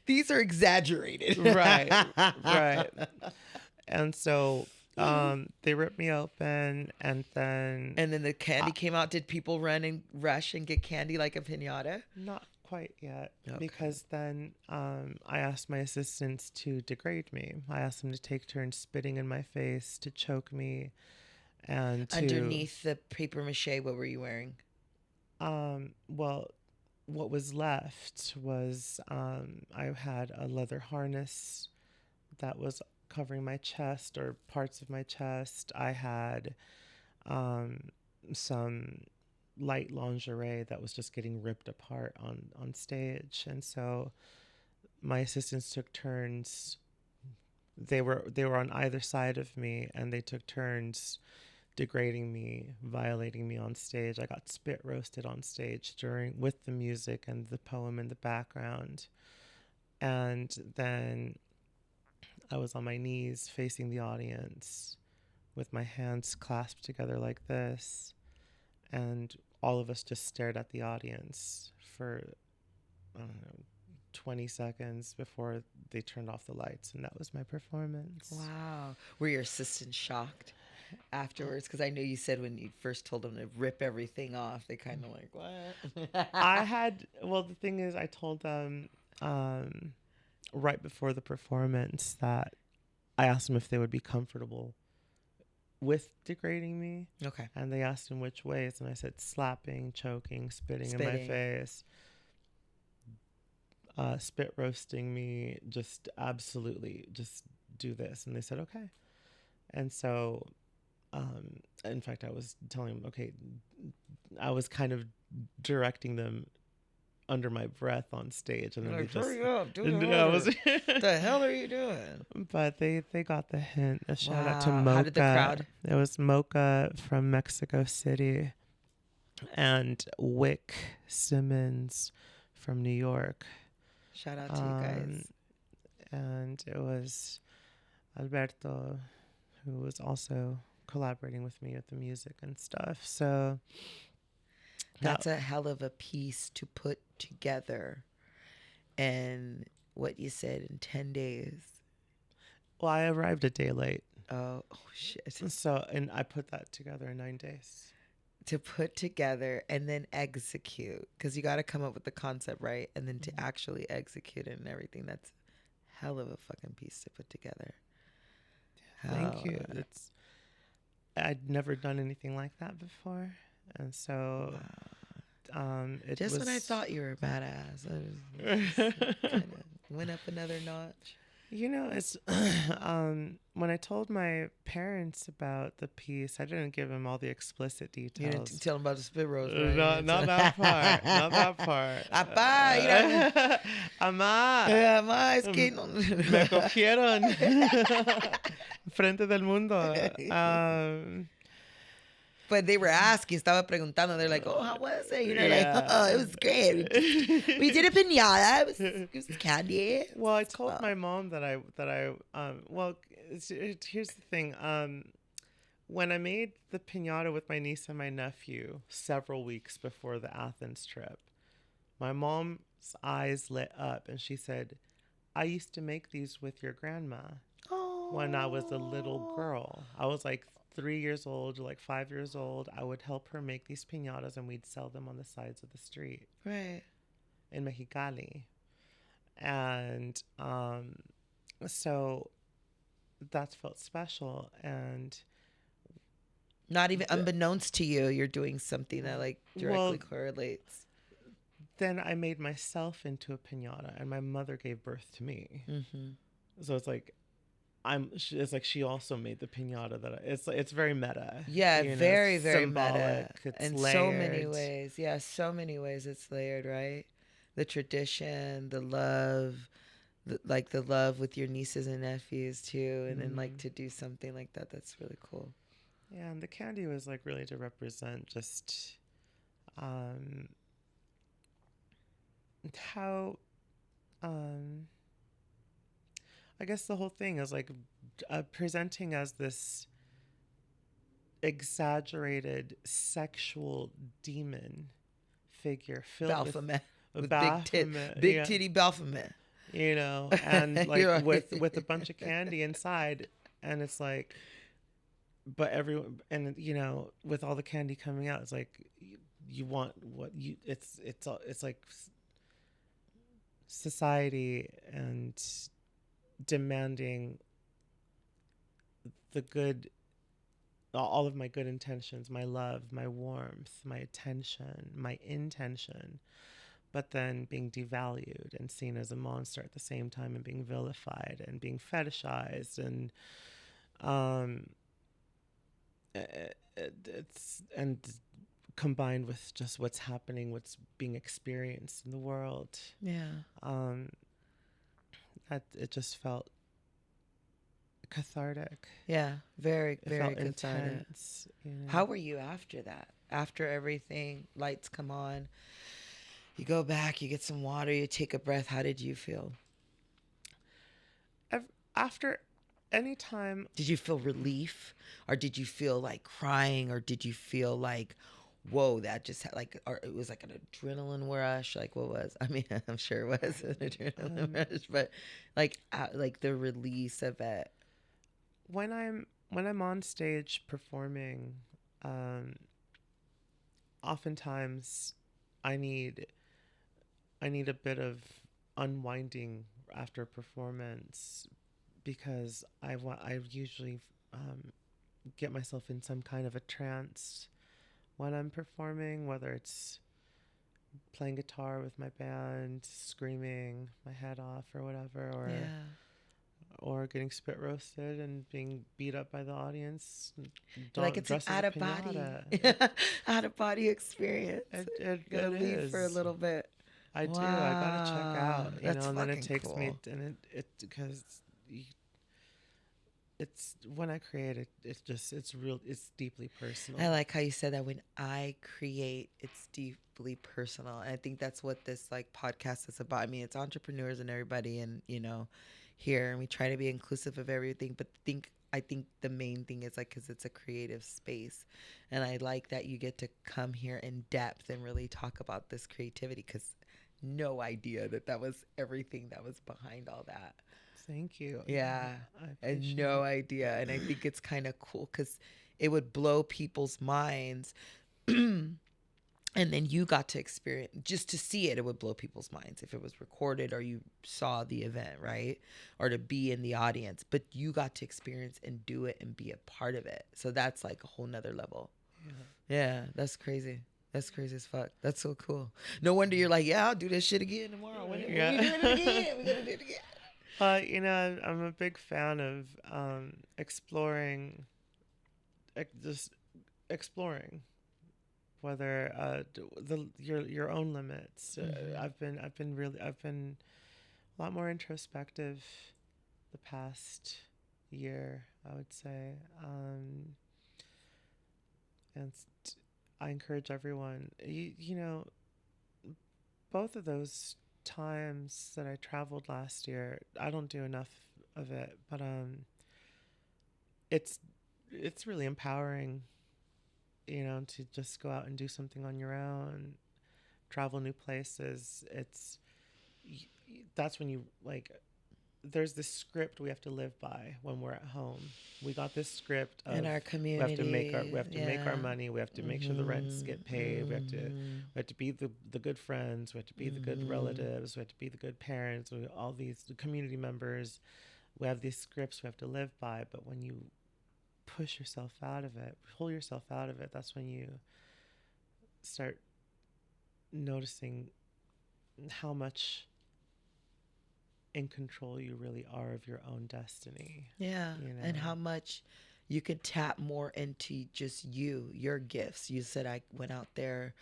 these are exaggerated. right. And so they ripped me open, and then the candy came out. Did people run and rush and get candy like a piñata? Not quite yet, okay. Because then I asked my assistants to degrade me. I asked them to take turns spitting in my face, to choke me, and underneath the paper mache, what were you wearing? Well, what was left was I had a leather harness that was covering my chest or parts of my chest. I had some light lingerie that was just getting ripped apart on stage. And so my assistants took turns. They were on either side of me, and they took turns degrading me, violating me on stage. I got spit roasted on stage with the music and the poem in the background. And then I was on my knees facing the audience with my hands clasped together like this. And all of us just stared at the audience for, I don't know, 20 seconds before they turned off the lights. And that was my performance. Wow. Were your assistants shocked afterwards? Because I know you said when you first told them to rip everything off, they kind of like, what? The thing is, I told them right before the performance that I asked them if they would be comfortable with degrading me. Okay. And they asked in which ways, and I said slapping, choking, spitting in my face, spit roasting me, just absolutely just do this. And they said, okay. And so, in fact, I was telling them, okay, I was kind of directing them under my breath on stage, and then like, they just hurry up, do it. The hell are you doing? But they got the hint. A shout out to Mocha. How did the crowd? It was Mocha from Mexico City, and Wick Simmons from New York. Shout out to you guys. And it was Alberto, who was also collaborating with me with the music and stuff. So That's a hell of a piece to put together. And what you said in 10 days. Well, I arrived a day late. Oh shit. So, and I put that together in 9 days. To put together and then execute. Because you got to come up with the concept, right? And then to actually execute it and everything. That's hell of a fucking piece to put together. Thank you. I'd never done anything like that before. And so... it just was... when I thought you were a badass, I just kind of went up another notch. You know, it's when I told my parents about the piece, I didn't give them all the explicit details. You didn't tell them about the spit rose, right? Not that part. Not that part. Apá, Amá. Amá, es que no. Me cogieron. Frente del mundo. But they were asking, estaba preguntando. They're like, "Oh, how was it?" You know, like, "Oh, it was great. We did a piñata. It was candy." Well, I told my mom that I well, here's the thing. When I made the piñata with my niece and my nephew several weeks before the Athens trip, my mom's eyes lit up and she said, "I used to make these with your grandma when I was a little girl. I was like 3 years old, like 5 years old. I would help her make these piñatas and we'd sell them on the sides of the street." Right. In Mexicali. And so that felt special. And not even unbeknownst to you, you're doing something that like directly correlates. Then I made myself into a piñata and my mother gave birth to me. So it's like it's like she also made the piñata it's very meta. Yeah, very, very symbolic. meta. It's in layered. So many ways. Yeah, so many ways it's layered, right? The tradition, the love, the love with your nieces and nephews too, and then like to do something like that, that's really cool. Yeah, and the candy was like really to represent just how I guess the whole thing is like presenting as this exaggerated sexual demon figure filled Baphomet with Baphomet, big titty Baphomet, you know, and like with a bunch of candy inside, and it's like, but everyone, and you know, with all the candy coming out, it's like you want what you it's like society and demanding the good, all of my good intentions, my love, my warmth, my attention, my intention, but then being devalued and seen as a monster at the same time, and being vilified and being fetishized, and it's and combined with just what's happening, what's being experienced in the world. That it just felt cathartic. Yeah, very, very cathartic. Intense, you know? How were you after that? After everything, lights come on, you go back, you get some water, you take a breath. How did you feel? After any time... Did you feel relief? Or did you feel like crying? Or did you feel like, whoa, that just had like, or it was like an adrenaline rush? Like what was? I mean, I'm sure it was an adrenaline rush, but like the release of it. When I'm on stage performing, oftentimes I need a bit of unwinding after a performance, because I usually get myself in some kind of a trance when I'm performing, whether it's playing guitar with my band, screaming my head off or whatever, or getting spit roasted and being beat up by the audience. Like it's an out of body experience. It leave for a little bit. I do. I gotta check out, you know, and then it takes cool. me, and it because it's when I create it, it's real. It's deeply personal. I like how you said that. When I create, it's deeply personal, and I think that's what this like podcast is about. I mean, it's entrepreneurs and everybody, and you know, here, and we try to be inclusive of everything. But think I think the main thing is like, because it's a creative space, and I like that you get to come here in depth and really talk about this creativity, because no idea that was everything that was behind all that. Thank you. Yeah, I and no idea. And I think it's kind of cool because it would blow people's minds. And then you got to experience, just to see it, it would blow people's minds if it was recorded or you saw the event, right? Or to be in the audience. But you got to experience and do it and be a part of it. So that's like a whole nother level. Yeah, that's crazy. That's crazy as fuck. That's so cool. No wonder you're like, yeah, I'll do this shit again tomorrow. When we doing it again? We're gonna do it again. You know, I'm a big fan of exploring, just exploring, whether your own limits. I've been a lot more introspective the past year, I would say, and I encourage everyone. You know, both of those times that I traveled last year, I don't do enough of it, but it's really empowering, you know, to just go out and do something on your own, travel new places. That's when you, like, there's this script we have to live by when we're at home. We got this script of in our community. We have to make our money. We have to make sure the rents get paid. We have to be the good friends. We have to be the good relatives. We have to be the good parents. All these community members. We have these scripts we have to live by. But when you push yourself out of it, pull yourself out of it, that's when you start noticing how much in control you really are of your own destiny. Yeah. You know? And how much you can tap more into just your gifts. You said I went out there.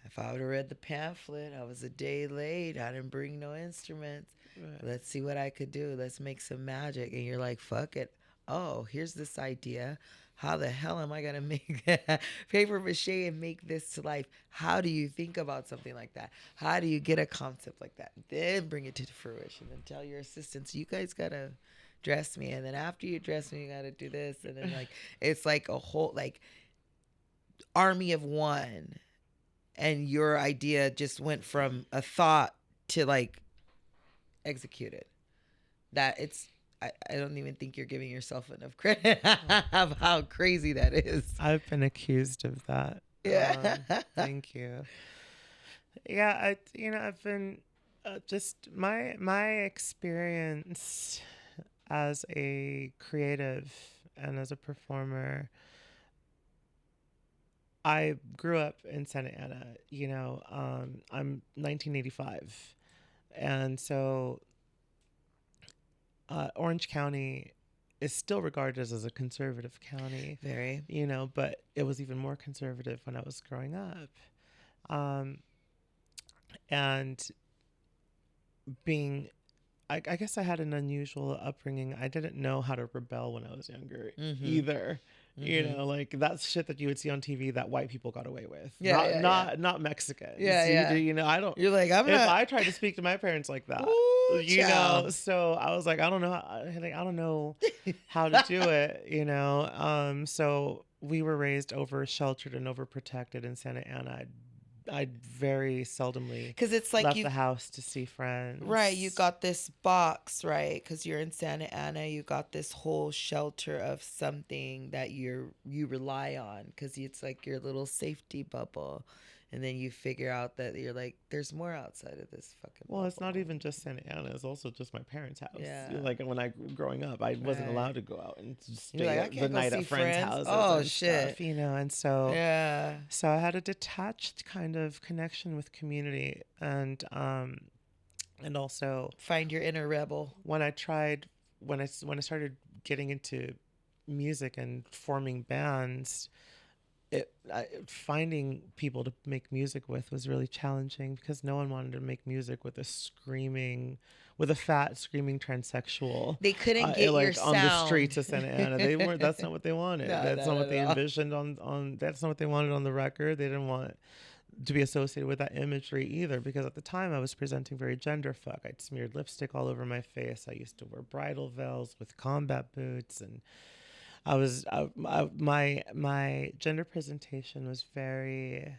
If I would have read the pamphlet, I was a day late. I didn't bring no instruments. Right. Let's see what I could do. Let's make some magic. And you're like, fuck it. Oh, here's this idea. How the hell am I going to make paper mache and make this to life? How do you think about something like that? How do you get a concept like that? Then bring it to fruition and tell your assistants, you guys got to dress me. And then after you dress me, you got to do this. And then like, it's like a whole like army of one. And your idea just went from a thought to like executed. That it's, I don't even think you're giving yourself enough credit of how crazy that is. I've been accused of that. Yeah. Thank you. Yeah, I've been just my experience as a creative and as a performer. I grew up in Santa Ana. You know, I'm 1985, and so. Orange County is still regarded as a conservative county. Very. You know, but it was even more conservative when I was growing up. And I guess I had an unusual upbringing. I didn't know how to rebel when I was younger either. You know, like that's shit that you would see on TV that white people got away with. Not Mexicans. You know, I don't. You're like, I tried to speak to my parents like that. Ooh, you know, so I was like, I don't know how to do it. You know, so we were raised sheltered and overprotected in Santa Ana. I very seldomly because it's like left the house to see friends. Right, you got this box, right? Because you're in Santa Ana, you got this whole shelter of something that you rely on because it's like your little safety bubble. And then you figure out that you're like, there's more outside of this fucking bubble. Well, it's not even just Santa Ana. It's also just my parents' house. Yeah. Like when growing up, I wasn't allowed to go out and stay the night at friends' houses. Oh, shit. Stuff, you know, and so so I had a detached kind of connection with community and also find your inner rebel. When I started getting into music and forming bands, finding people to make music with was really challenging because no one wanted to make music with a fat screaming transsexual. They couldn't get your sound on the streets of Santa Ana. That's not what they wanted. That's not what they envisioned on. That's not what they wanted on the record. They didn't want to be associated with that imagery either, because at the time I was presenting very genderfuck. I'd smeared lipstick all over my face. I used to wear bridal veils with combat boots, and my gender presentation was very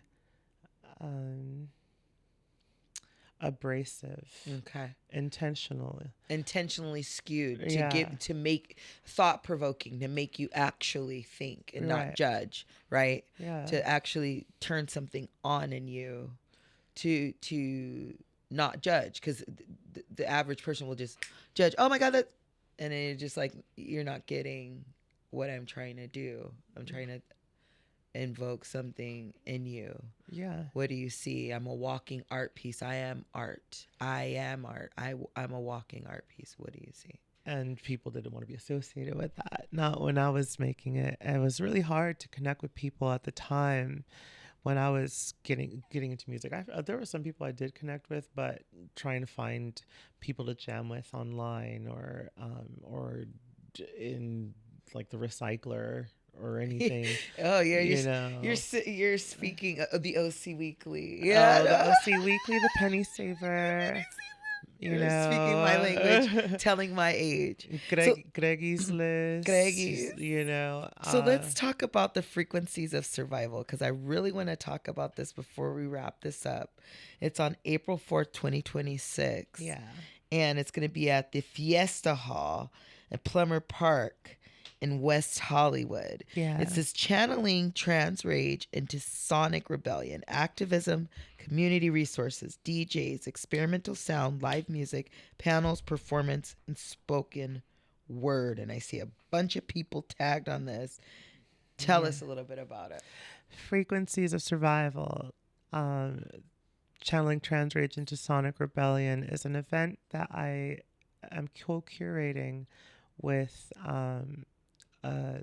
abrasive. Okay. Intentionally skewed to make thought provoking, to make you actually think and not judge, right? Yeah. To actually turn something on in you, to not judge, because the average person will just judge. Oh my God, that, and then you're just like, you're not getting what I'm trying to do. I'm trying to invoke something in you. Yeah. What do you see? I'm a walking art piece. I am art. I am art. I'm a walking art piece. What do you see? And people didn't want to be associated with that. Not when I was making it. It was really hard to connect with people at the time when I was getting into music. There were some people I did connect with, but trying to find people to jam with online or in like the recycler or anything. Oh yeah, you're speaking of the OC Weekly. Yeah, the OC Weekly, the penny saver. You're speaking my language, telling my age. Greggy's list. Greggy's. So let's talk about the frequencies of survival, because I really want to talk about this before we wrap this up. It's on April 4th, 2026. Yeah. And it's going to be at the Fiesta Hall at Plummer Park in West Hollywood. Yeah. It says channeling trans rage into sonic rebellion, activism, community resources, DJs, experimental sound, live music, panels, performance, and spoken word. And I see a bunch of people tagged on this. Tell us a little bit about it. Frequencies of Survival, channeling trans rage into sonic rebellion, is an event that I am co-curating with a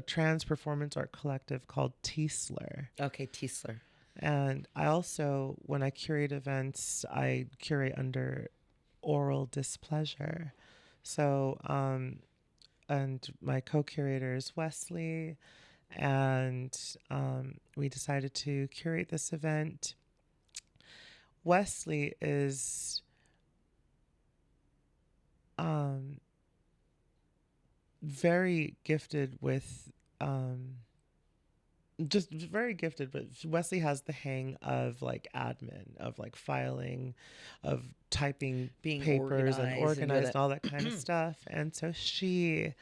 trans performance art collective called T.S.L.U.R. Okay, T.S.L.U.R. And I also, when I curate events, I curate under oral displeasure. So, and my co-curator is Wesley, and we decided to curate this event. Wesley is very gifted with just very gifted, but Wesley has the hang of like admin, of like filing, of typing being papers and organized and all that kind of stuff. And so she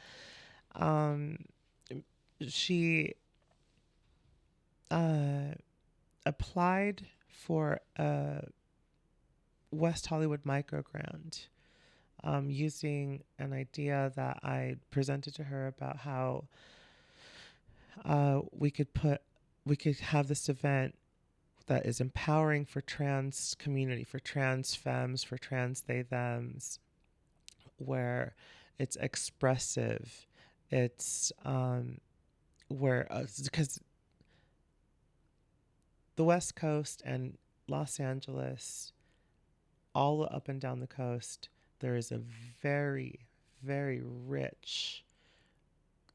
applied for a West Hollywood microgrant, using an idea that I presented to her about how we could have this event that is empowering for trans community, for trans femmes, for trans they thems, where it's expressive. It's because the West Coast and Los Angeles, all up and down the coast, there is a very, very rich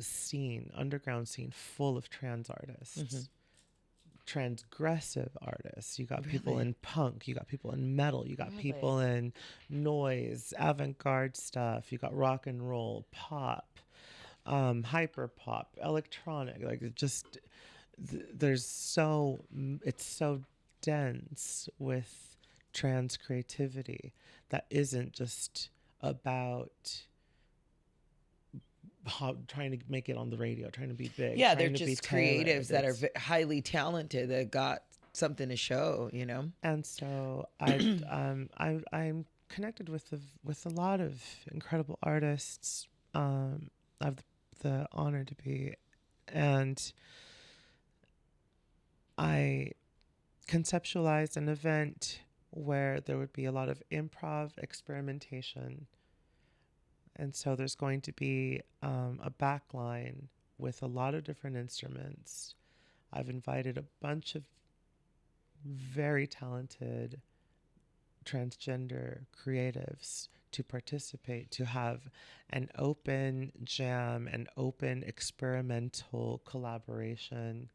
scene, underground scene, full of trans artists, transgressive artists. You got people in punk, you got people in metal, you got people in noise, avant-garde stuff, you got rock and roll, pop, hyper pop, electronic. Like it just, it's so dense with trans creativity that isn't just about trying to make it on the radio, trying to be big. Yeah, they're just creatives that are highly talented, that got something to show, And so I'm connected with a lot of incredible artists. I have the honor to be, and I conceptualized an event where there would be a lot of improv experimentation. And so there's going to be a backline with a lot of different instruments. I've invited a bunch of very talented transgender creatives to participate, to have an open jam, an open experimental collaboration,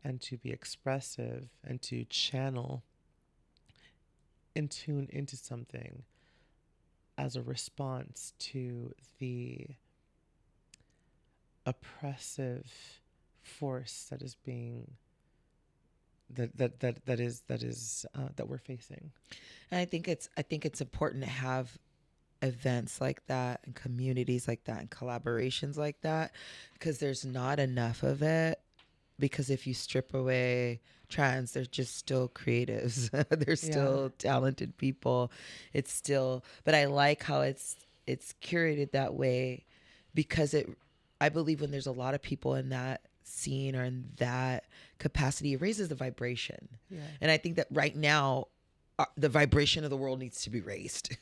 and to be expressive and to channel and tune into something as a response to the oppressive force that is being that we're facing. And I think it's important to have events like that and communities like that and collaborations like that, because there's not enough of it. Because if you strip away trans, they're just still creatives. They're still talented people. It's still, but I like how it's curated that way, because I believe when there's a lot of people in that scene or in that capacity, it raises the vibration. Yeah. And I think that right now, the vibration of the world needs to be raised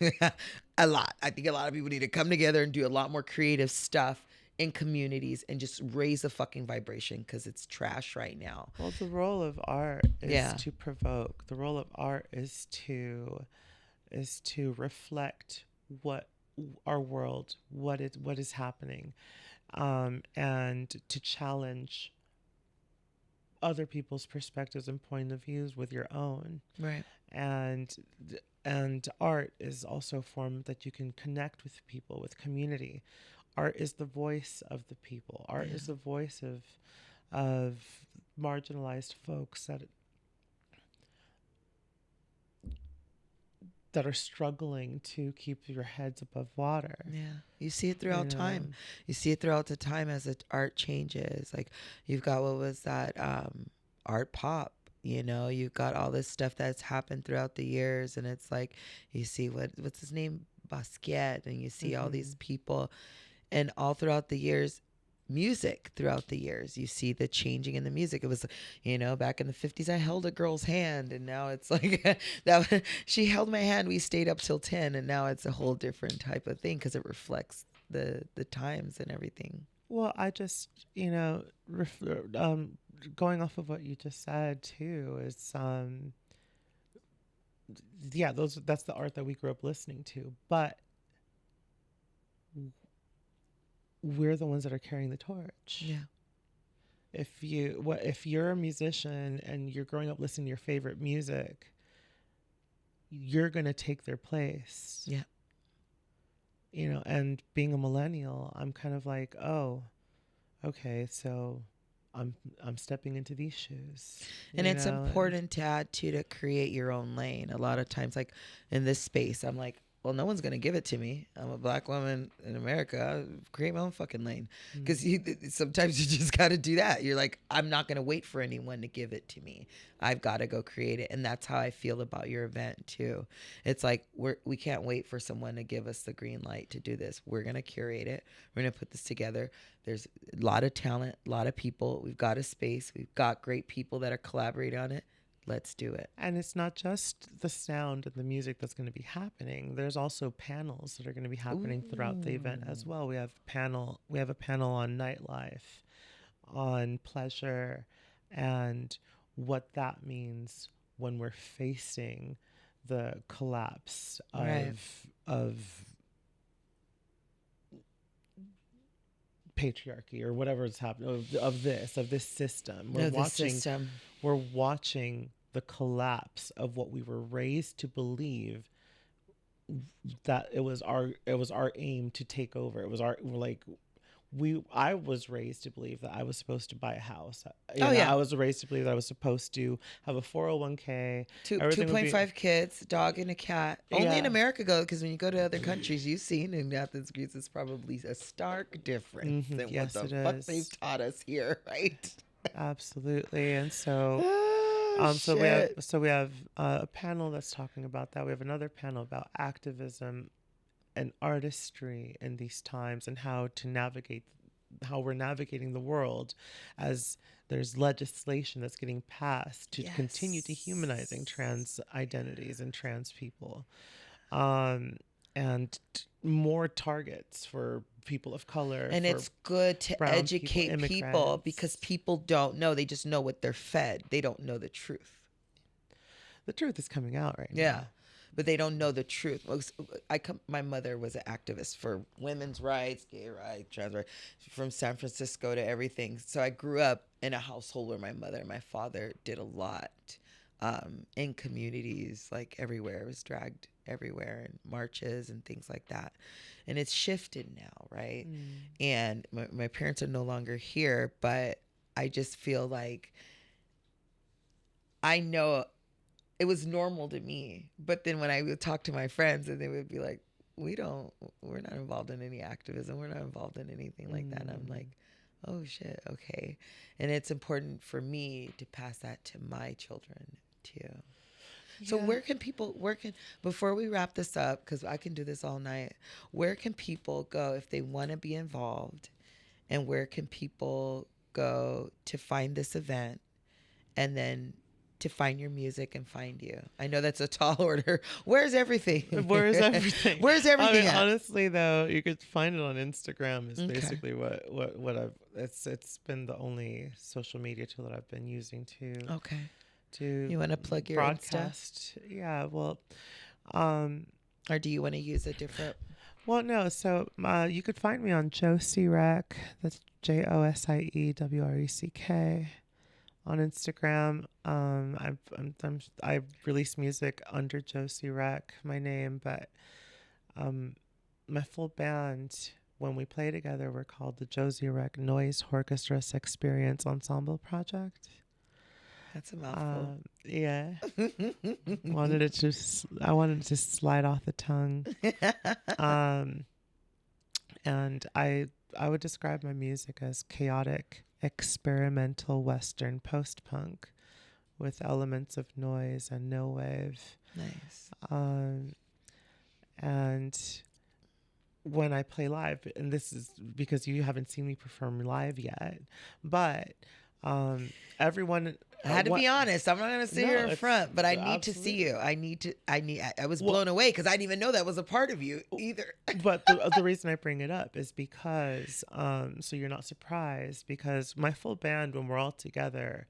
a lot. I think a lot of people need to come together and do a lot more creative stuff in communities and just raise the fucking vibration, because it's trash right now. Well, the role of art is to provoke. The role of art is to reflect what our world, what is happening, and to challenge other people's perspectives and point of views with your own. Right. And art is also a form that you can connect with people, with community. Art is the voice of the people. Art is the voice of marginalized folks that are struggling to keep your heads above water. Yeah. You see it throughout time. You see it throughout the time as the art changes. Like, you've got, what was that? Art pop. You know, you've got all this stuff that's happened throughout the years, and it's like, you see what's his name? Basquiat, and you see all these people, and all throughout the years, music throughout the years, you see the changing in the music. It was, you know, back in the 50s, I held a girl's hand, and now it's like that. She held my hand, we stayed up till 10, and now it's a whole different type of thing, because it reflects the times and everything. Well, I just, you know, going off of what you just said too, is that's the art that we grew up listening to, but we're the ones that are carrying the torch. Yeah. If you're a musician and you're growing up listening to your favorite music, you're going to take their place. Yeah. You know, and being a millennial, I'm kind of like, oh, okay, so I'm stepping into these shoes. And it's important to add to create your own lane. A lot of times, like in this space, I'm like, well, no one's going to give it to me. I'm a Black woman in America. I'll create my own fucking lane. Because sometimes you just got to do that. You're like, I'm not going to wait for anyone to give it to me. I've got to go create it. And that's how I feel about your event too. It's like, we can't wait for someone to give us the green light to do this. We're going to curate it. We're going to put this together. There's a lot of talent, a lot of people. We've got a space. We've got great people that are collaborating on it. Let's do it. And it's not just the sound and the music that's going to be happening. There's also panels that are going to be happening throughout the event as well. We have a panel on nightlife, on pleasure, and what that means when we're facing the collapse of patriarchy or whatever is happening, of this system. We're watching the collapse of what we were raised to believe, that it was our aim to take over. It was I was raised to believe that I was supposed to buy a house. I was raised to believe that I was supposed to have a 401k. 2.5 kids, dog and a cat. Only in America, because when you go to other countries, you've seen in Athens, Greece, it's probably a stark difference than what the fuck they've taught us here, right? Absolutely. And so we have a panel that's talking about that. We have another panel about activism and artistry in these times, and how we're navigating the world as there's legislation that's getting passed to continue dehumanizing trans identities and trans people, and more targets for people of color. And it's good to educate people, because people don't know. They just know what they're fed. They don't know the truth. The truth is coming out right now. Yeah. but they don't know the truth. My mother was an activist for women's rights, gay rights, trans rights, from San Francisco to everything. So I grew up in a household where my mother and my father did a lot in communities, like everywhere. It was dragged everywhere in marches and things like that. And it's shifted now, right? And my parents are no longer here, but I just feel like I know it was normal to me. But then when I would talk to my friends and they would be like, we're not involved in any activism. We're not involved in anything like that. And I'm like, oh shit, okay. And it's important for me to pass that to my children too. So before we wrap this up, because I can do this all night, where can people go if they want to be involved? And where can people go to find this event and then to find your music and find you? I know that's a tall order. Where's everything? Where's everything? Where's everything at? Honestly, though, you could find it on Instagram. Is basically what I've. It's been the only social media tool that I've been using to. Okay. To you want to plug your broadcast? Insta? Yeah. Well. Or do you want to use a different? Well, no. So you could find me on Josie Wreck. That's JosieWreck on Instagram. I release music under Josie Wreck, my name, but my full band, when we play together, we're called the Josie Wreck Noise Orchestra Experience Ensemble Project. That's a mouthful. Yeah. I wanted it to slide off the tongue. And I would describe my music as chaotic, experimental Western post-punk with elements of noise and no wave. Nice. And when I play live, and this is because you haven't seen me perform live yet, but everyone... I had to be honest. I'm not going to sit here in front, but I need to see you. I was blown away because I didn't even know that was a part of you either. But the reason I bring it up is because, so you're not surprised, because my full band, when we're all together,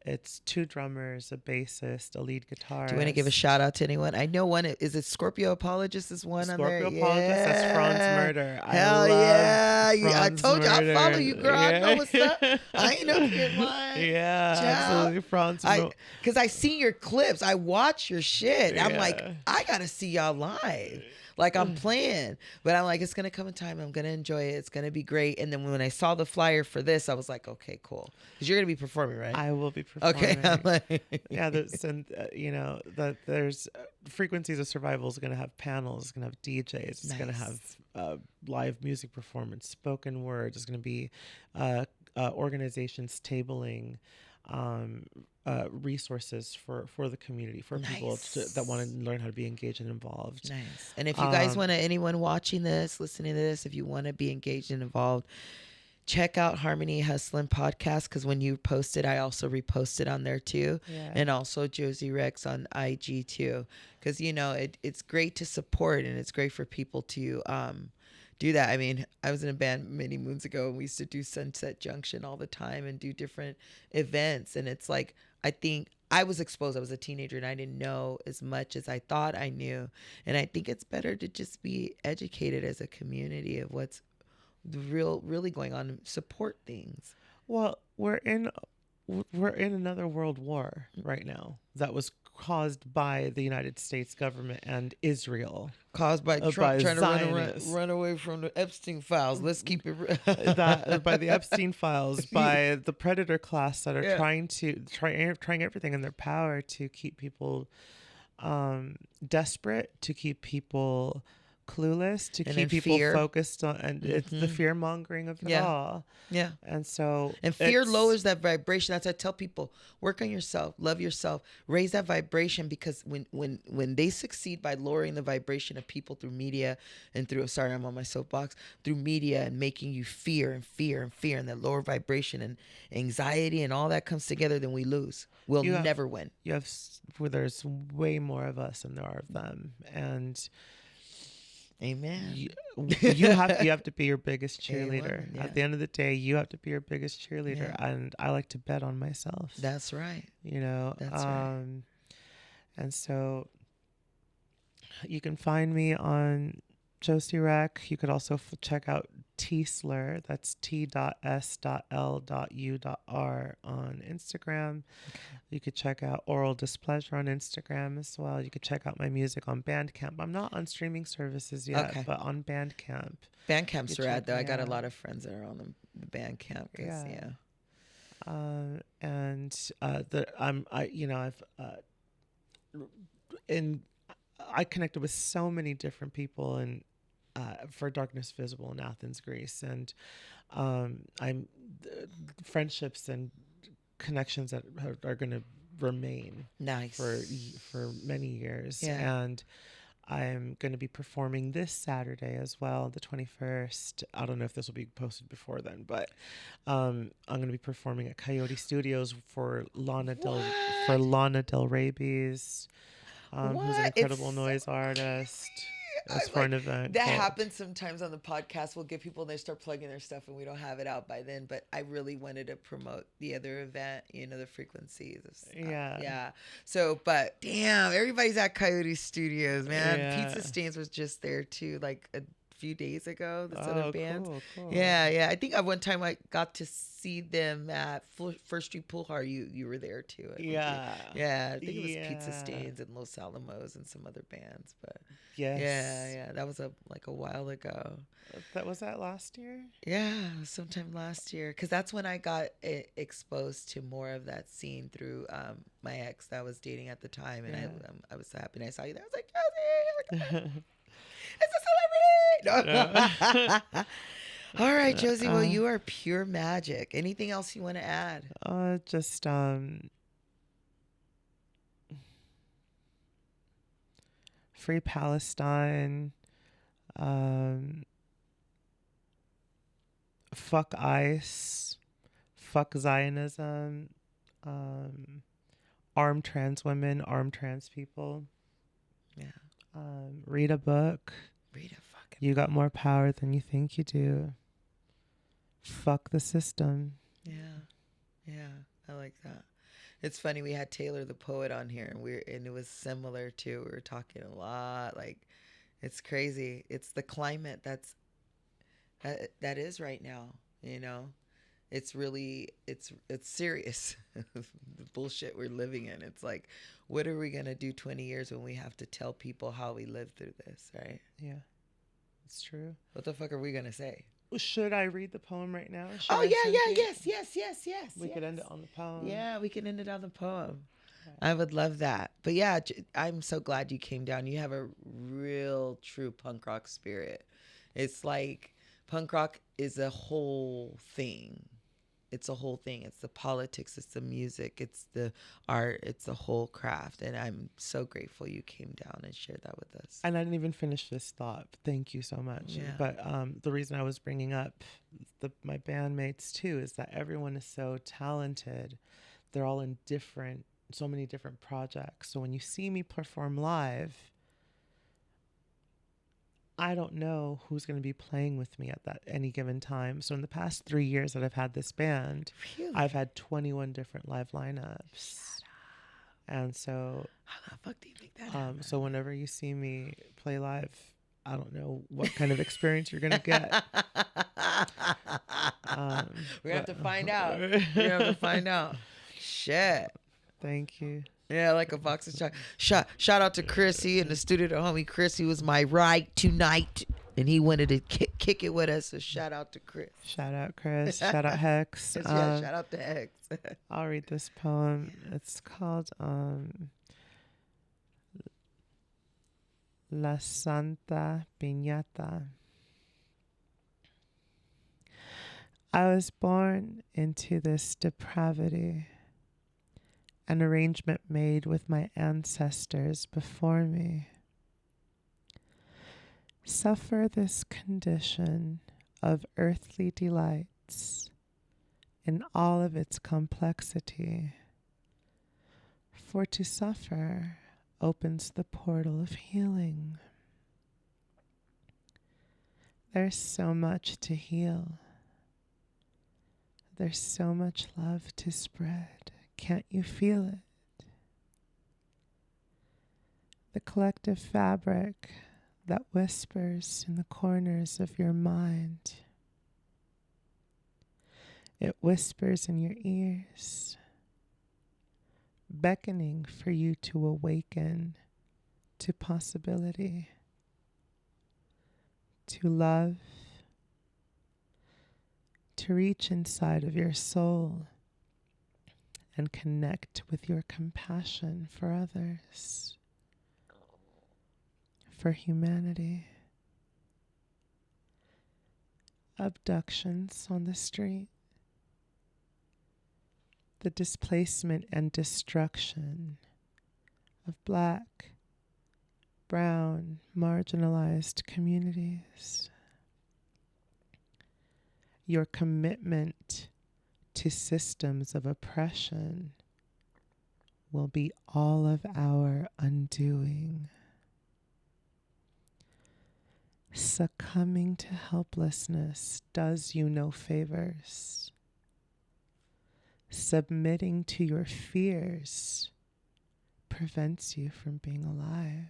it's 2 drummers, a bassist, a lead guitarist. Do you want to give a shout out to anyone? I know one. Is it Scorpio Apologist is one on there? Scorpio Apologist, that's Franz Murder. Hell yeah. I told you, I follow you, girl. I know what's up. I ain't up here lying. Yeah, absolutely. Franz Murder. Because I see your clips. I watch your shit. I'm like, I got to see y'all live. Like I'm playing, but I'm like, it's going to come in time. I'm going to enjoy it. It's going to be great. And then when I saw the flyer for this, I was like, okay, cool. Because you're going to be performing, right? I will be performing. Okay. Yeah. There's Frequencies of Survival is going to have panels. It's going to have DJs. It's going to have live music performance, spoken word. It's going to be organizations tabling resources for the community, for people that want to learn how to be engaged and involved. Nice. And if you guys want to, anyone watching this, listening to this, if you want to be engaged and involved, check out Harmony Hustlin' podcast, because when you post it, I also repost it on there too. Yeah. And also Josie Rex on IG too, because it's great to support, and it's great for people to do that. I mean, I was in a band many moons ago, and we used to do Sunset Junction all the time and do different events. And it's like, I think I was exposed. I was a teenager and I didn't know as much as I thought I knew. And I think it's better to just be educated as a community of what's really going on and support things. Well, we're in another world war right now that was caused by the United States government and Israel. Caused by Trump trying to run away from the Epstein files. Let's keep it by the Epstein files, by the predator class that are trying everything in their power to keep people desperate, to keep people clueless, to keep people focused on, and it's the fear mongering of it all. Yeah. And so fear lowers that vibration. That's what I tell people. Work on yourself, love yourself, raise that vibration, because when they succeed by lowering the vibration of people through media and through, sorry, I'm on my soapbox, through media and making you fear and that lower vibration and anxiety and all that comes together, then we lose. We'll never win. There's way more of us than there are of them. And amen. You have to be your biggest cheerleader. Yeah. At the end of the day, you have to be your biggest cheerleader. Yeah. And I like to bet on myself. That's right. That's right. And so You can find me on Josie Wreck. You could also check out T.S.L.U.R. That's T.S.L.U.R on Instagram. You could check out Oral Displeasure on Instagram as well. You could check out my music on Bandcamp. I'm not on streaming services yet, but on Bandcamp. Bandcamp's rad, though. I got a lot of friends that are on the Bandcamp. I connected with so many different people and for Darkness Visible in Athens, Greece, and friendships and connections that are going to remain for many years. And I'm going to be performing this Saturday as well, the 21st. I don't know if this will be posted before then, but I'm going to be performing at Coyote Studios for Lana Del Rey's, who's an incredible noise artist. It's for an event. That happens sometimes on the podcast. We'll give people, and they start plugging their stuff, and we don't have it out by then. But I really wanted to promote the other event, the frequencies. So, but damn, everybody's at Coyote Studios, man. Pizza Stains was just there too, like a few days ago. This other band. Cool. Yeah. I think at one time I got to see them at First Street Pool Hall. You were there too. I think it was Pizza Stains and Los Alamos and some other bands, but that was a while ago. That was that last year. Sometime last year, because that's when I got exposed to more of that scene through my ex that I was dating at the time, and I was so happy and I saw you there. I was like, Josie, it's a celebrity. No. All right, Josie. Well, you are pure magic. Anything else you want to add? Just free Palestine. Fuck ICE. Fuck Zionism. Arm trans women. Arm trans people. Read a book. You got more power than you think you do. Fuck the system. Yeah, I like that. It's funny, we had Taylor the poet on here, and it was similar too. We were talking a lot, like, it's crazy. It's the climate that is right now. It's really it's serious. The bullshit we're living in. It's like, what are we gonna do 20 years when we have to tell people how we lived through this, right? Yeah, it's true. What the fuck are we gonna say? Should I read the poem right now? Yes. We could end it on the poem. Yeah, we can end it on the poem. Right. I would love that. But yeah, I'm so glad you came down. You have a real, true punk rock spirit. It's like punk rock is a whole thing. It's a whole thing. It's the politics, it's the music, it's the art, it's the whole craft. And I'm so grateful you came down and shared that with us. And I didn't even finish this thought. Thank you so much. Yeah. But the reason I was bringing up my bandmates too is that everyone is so talented. They're all in so many different projects. So when you see me perform live, I don't know who's going to be playing with me at any given time. So in the past 3 years that I've had this band, really? I've had 21 different live lineups. And so, how the fuck do you think that happened? So whenever you see me play live, I don't know what kind of experience you're going to get. We're going to have to find out. We're going to have to find out. Shit. Thank you. Yeah, like a box of chocolate. Shout out to Chrissy in the studio, the homie Chris. He was my right tonight, and he wanted to kick it with us. So shout out to Chris. Shout out Chris. Shout out Hex. Shout out to Hex. I'll read this poem. It's called La Santa Piñata. I was born into this depravity, an arrangement made with my ancestors before me. Suffer this condition of earthly delights in all of its complexity, for to suffer opens the portal of healing. There's so much to heal. There's so much love to spread. Can't you feel it? the collective fabric that whispers in the corners of your mind. It whispers in your ears, beckoning for you to awaken to possibility, to love, to reach inside of your soul and connect with your compassion for others, for humanity. Abductions on the street, the displacement and destruction of Black, brown, marginalized communities. Your commitment to systems of oppression will be all of our undoing. Succumbing to helplessness does you no favors. Submitting to your fears prevents you from being alive.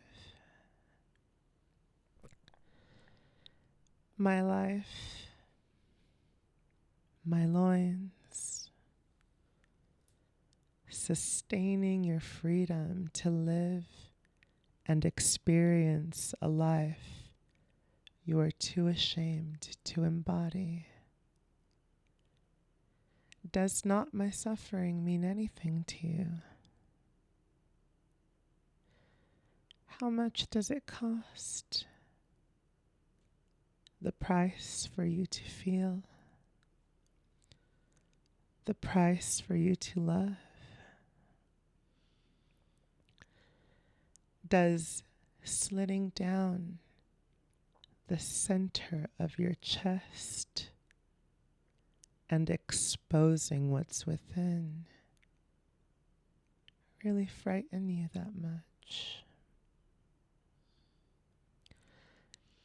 My life, my loins, sustaining your freedom to live and experience a life you are too ashamed to embody. Does not my suffering mean anything to you? How much does it cost? The price for you to feel, the price for you to love. Does slitting down the center of your chest and exposing what's within really frighten you that much?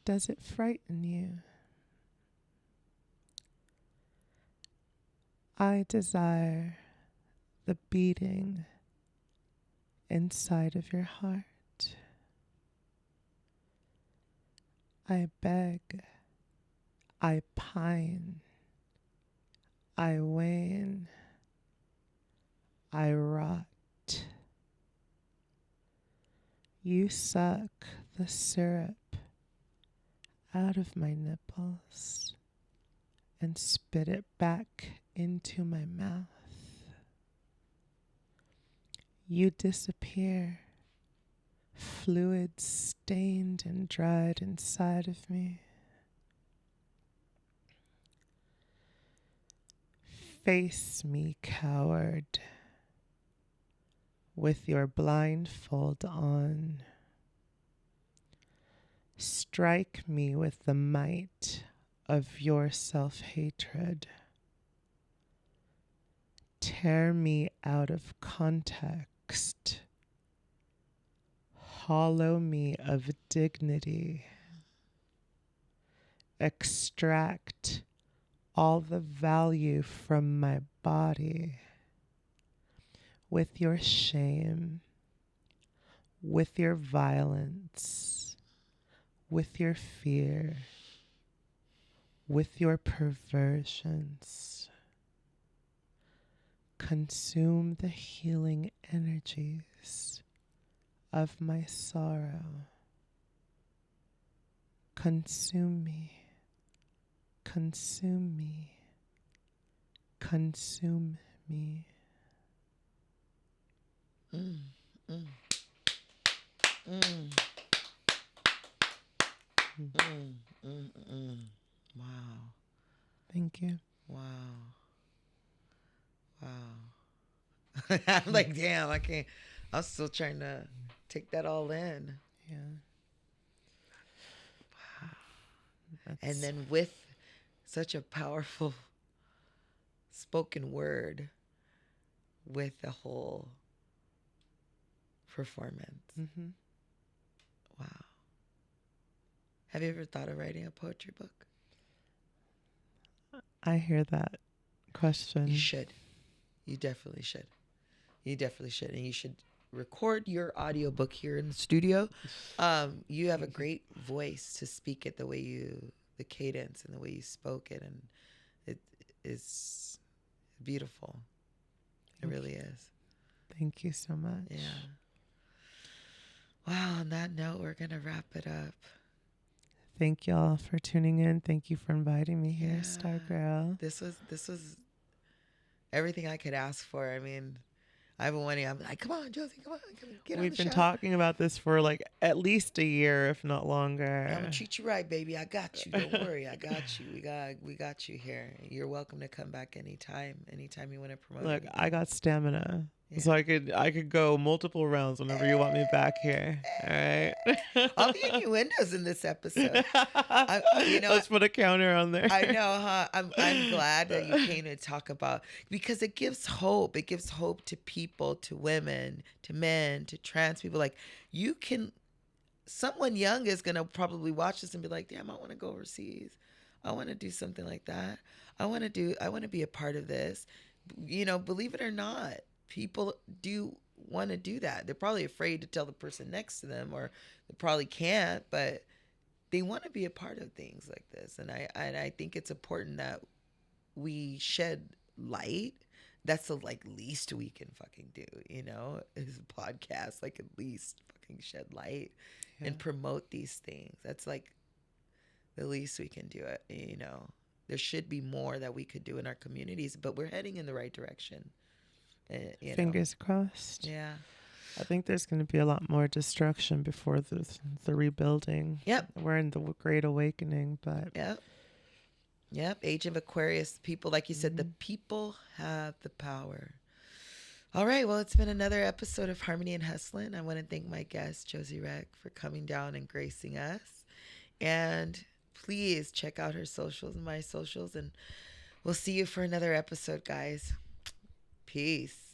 Does it frighten you? I desire the beating inside of your heart. I beg, I pine, I wane, I rot. You suck the syrup out of my nipples and spit it back into my mouth. You disappear, fluid stained and dried inside of me. Face me, coward, with your blindfold on. Strike me with the might of your self-hatred. Tear me out of context. Hollow me of dignity. Extract all the value from my body with your shame, with your violence, with your fear, with your perversions. Consume the healing energies of my sorrow. Consume me, consume me, consume me. Mm, mm, mm, Wow. Thank you. Wow. I'm like, damn, I can't. I'm still trying to take that all in. Yeah. Wow. And then with such a powerful spoken word with the whole performance. Mm-hmm. Wow. Have you ever thought of writing a poetry book? I hear that question. You should. You definitely should. You definitely should. And you should record your audiobook here in the studio. You have a great voice to speak it the cadence and the way you spoke it, and it is beautiful. It really is. Thank you so much. Yeah. Wow, on that note, we're going to wrap it up. Thank y'all for tuning in. Thank you for inviting me here, Star Gurl. This was everything I could ask for. I mean, I've been wanting. I'm like, come on, Josie, come on, get on the show. We've been talking about this for like at least a year, if not longer. I'm gonna treat you right, baby. I got you. Don't worry, I got you. We got you here. You're welcome to come back anytime you want to promote. Look, anything. I got stamina, so I could go multiple rounds whenever you want me back here. All right. I'll be innuendos in this episode. Let's put a counter on there. I know, huh? I'm glad that you came to talk about, because it gives hope. It gives hope to people, to women, to men, to trans people. Like, someone young is gonna probably watch this and be like, damn, I want to go overseas. I want to do something like that. I want to be a part of this. Believe it or not, people do want to do that. They're probably afraid to tell the person next to them, or they probably can't, but they want to be a part of things like this. And I think it's important that we shed light. That's the least we can fucking do, is a podcast, at least fucking shed light and promote these things. That's like the least we can do it, There should be more that we could do in our communities, but we're heading in the right direction. Fingers crossed. Yeah. I think there's going to be a lot more destruction before the rebuilding. Yep. We're in the Great Awakening, but... Yep. Age of Aquarius. People, like you said, the people have the power. All right. Well, it's been another episode of Harmony and Hustlin'. I want to thank my guest, Josie Wreck, for coming down and gracing us. And please check out her socials and my socials. And we'll see you for another episode, guys. Peace.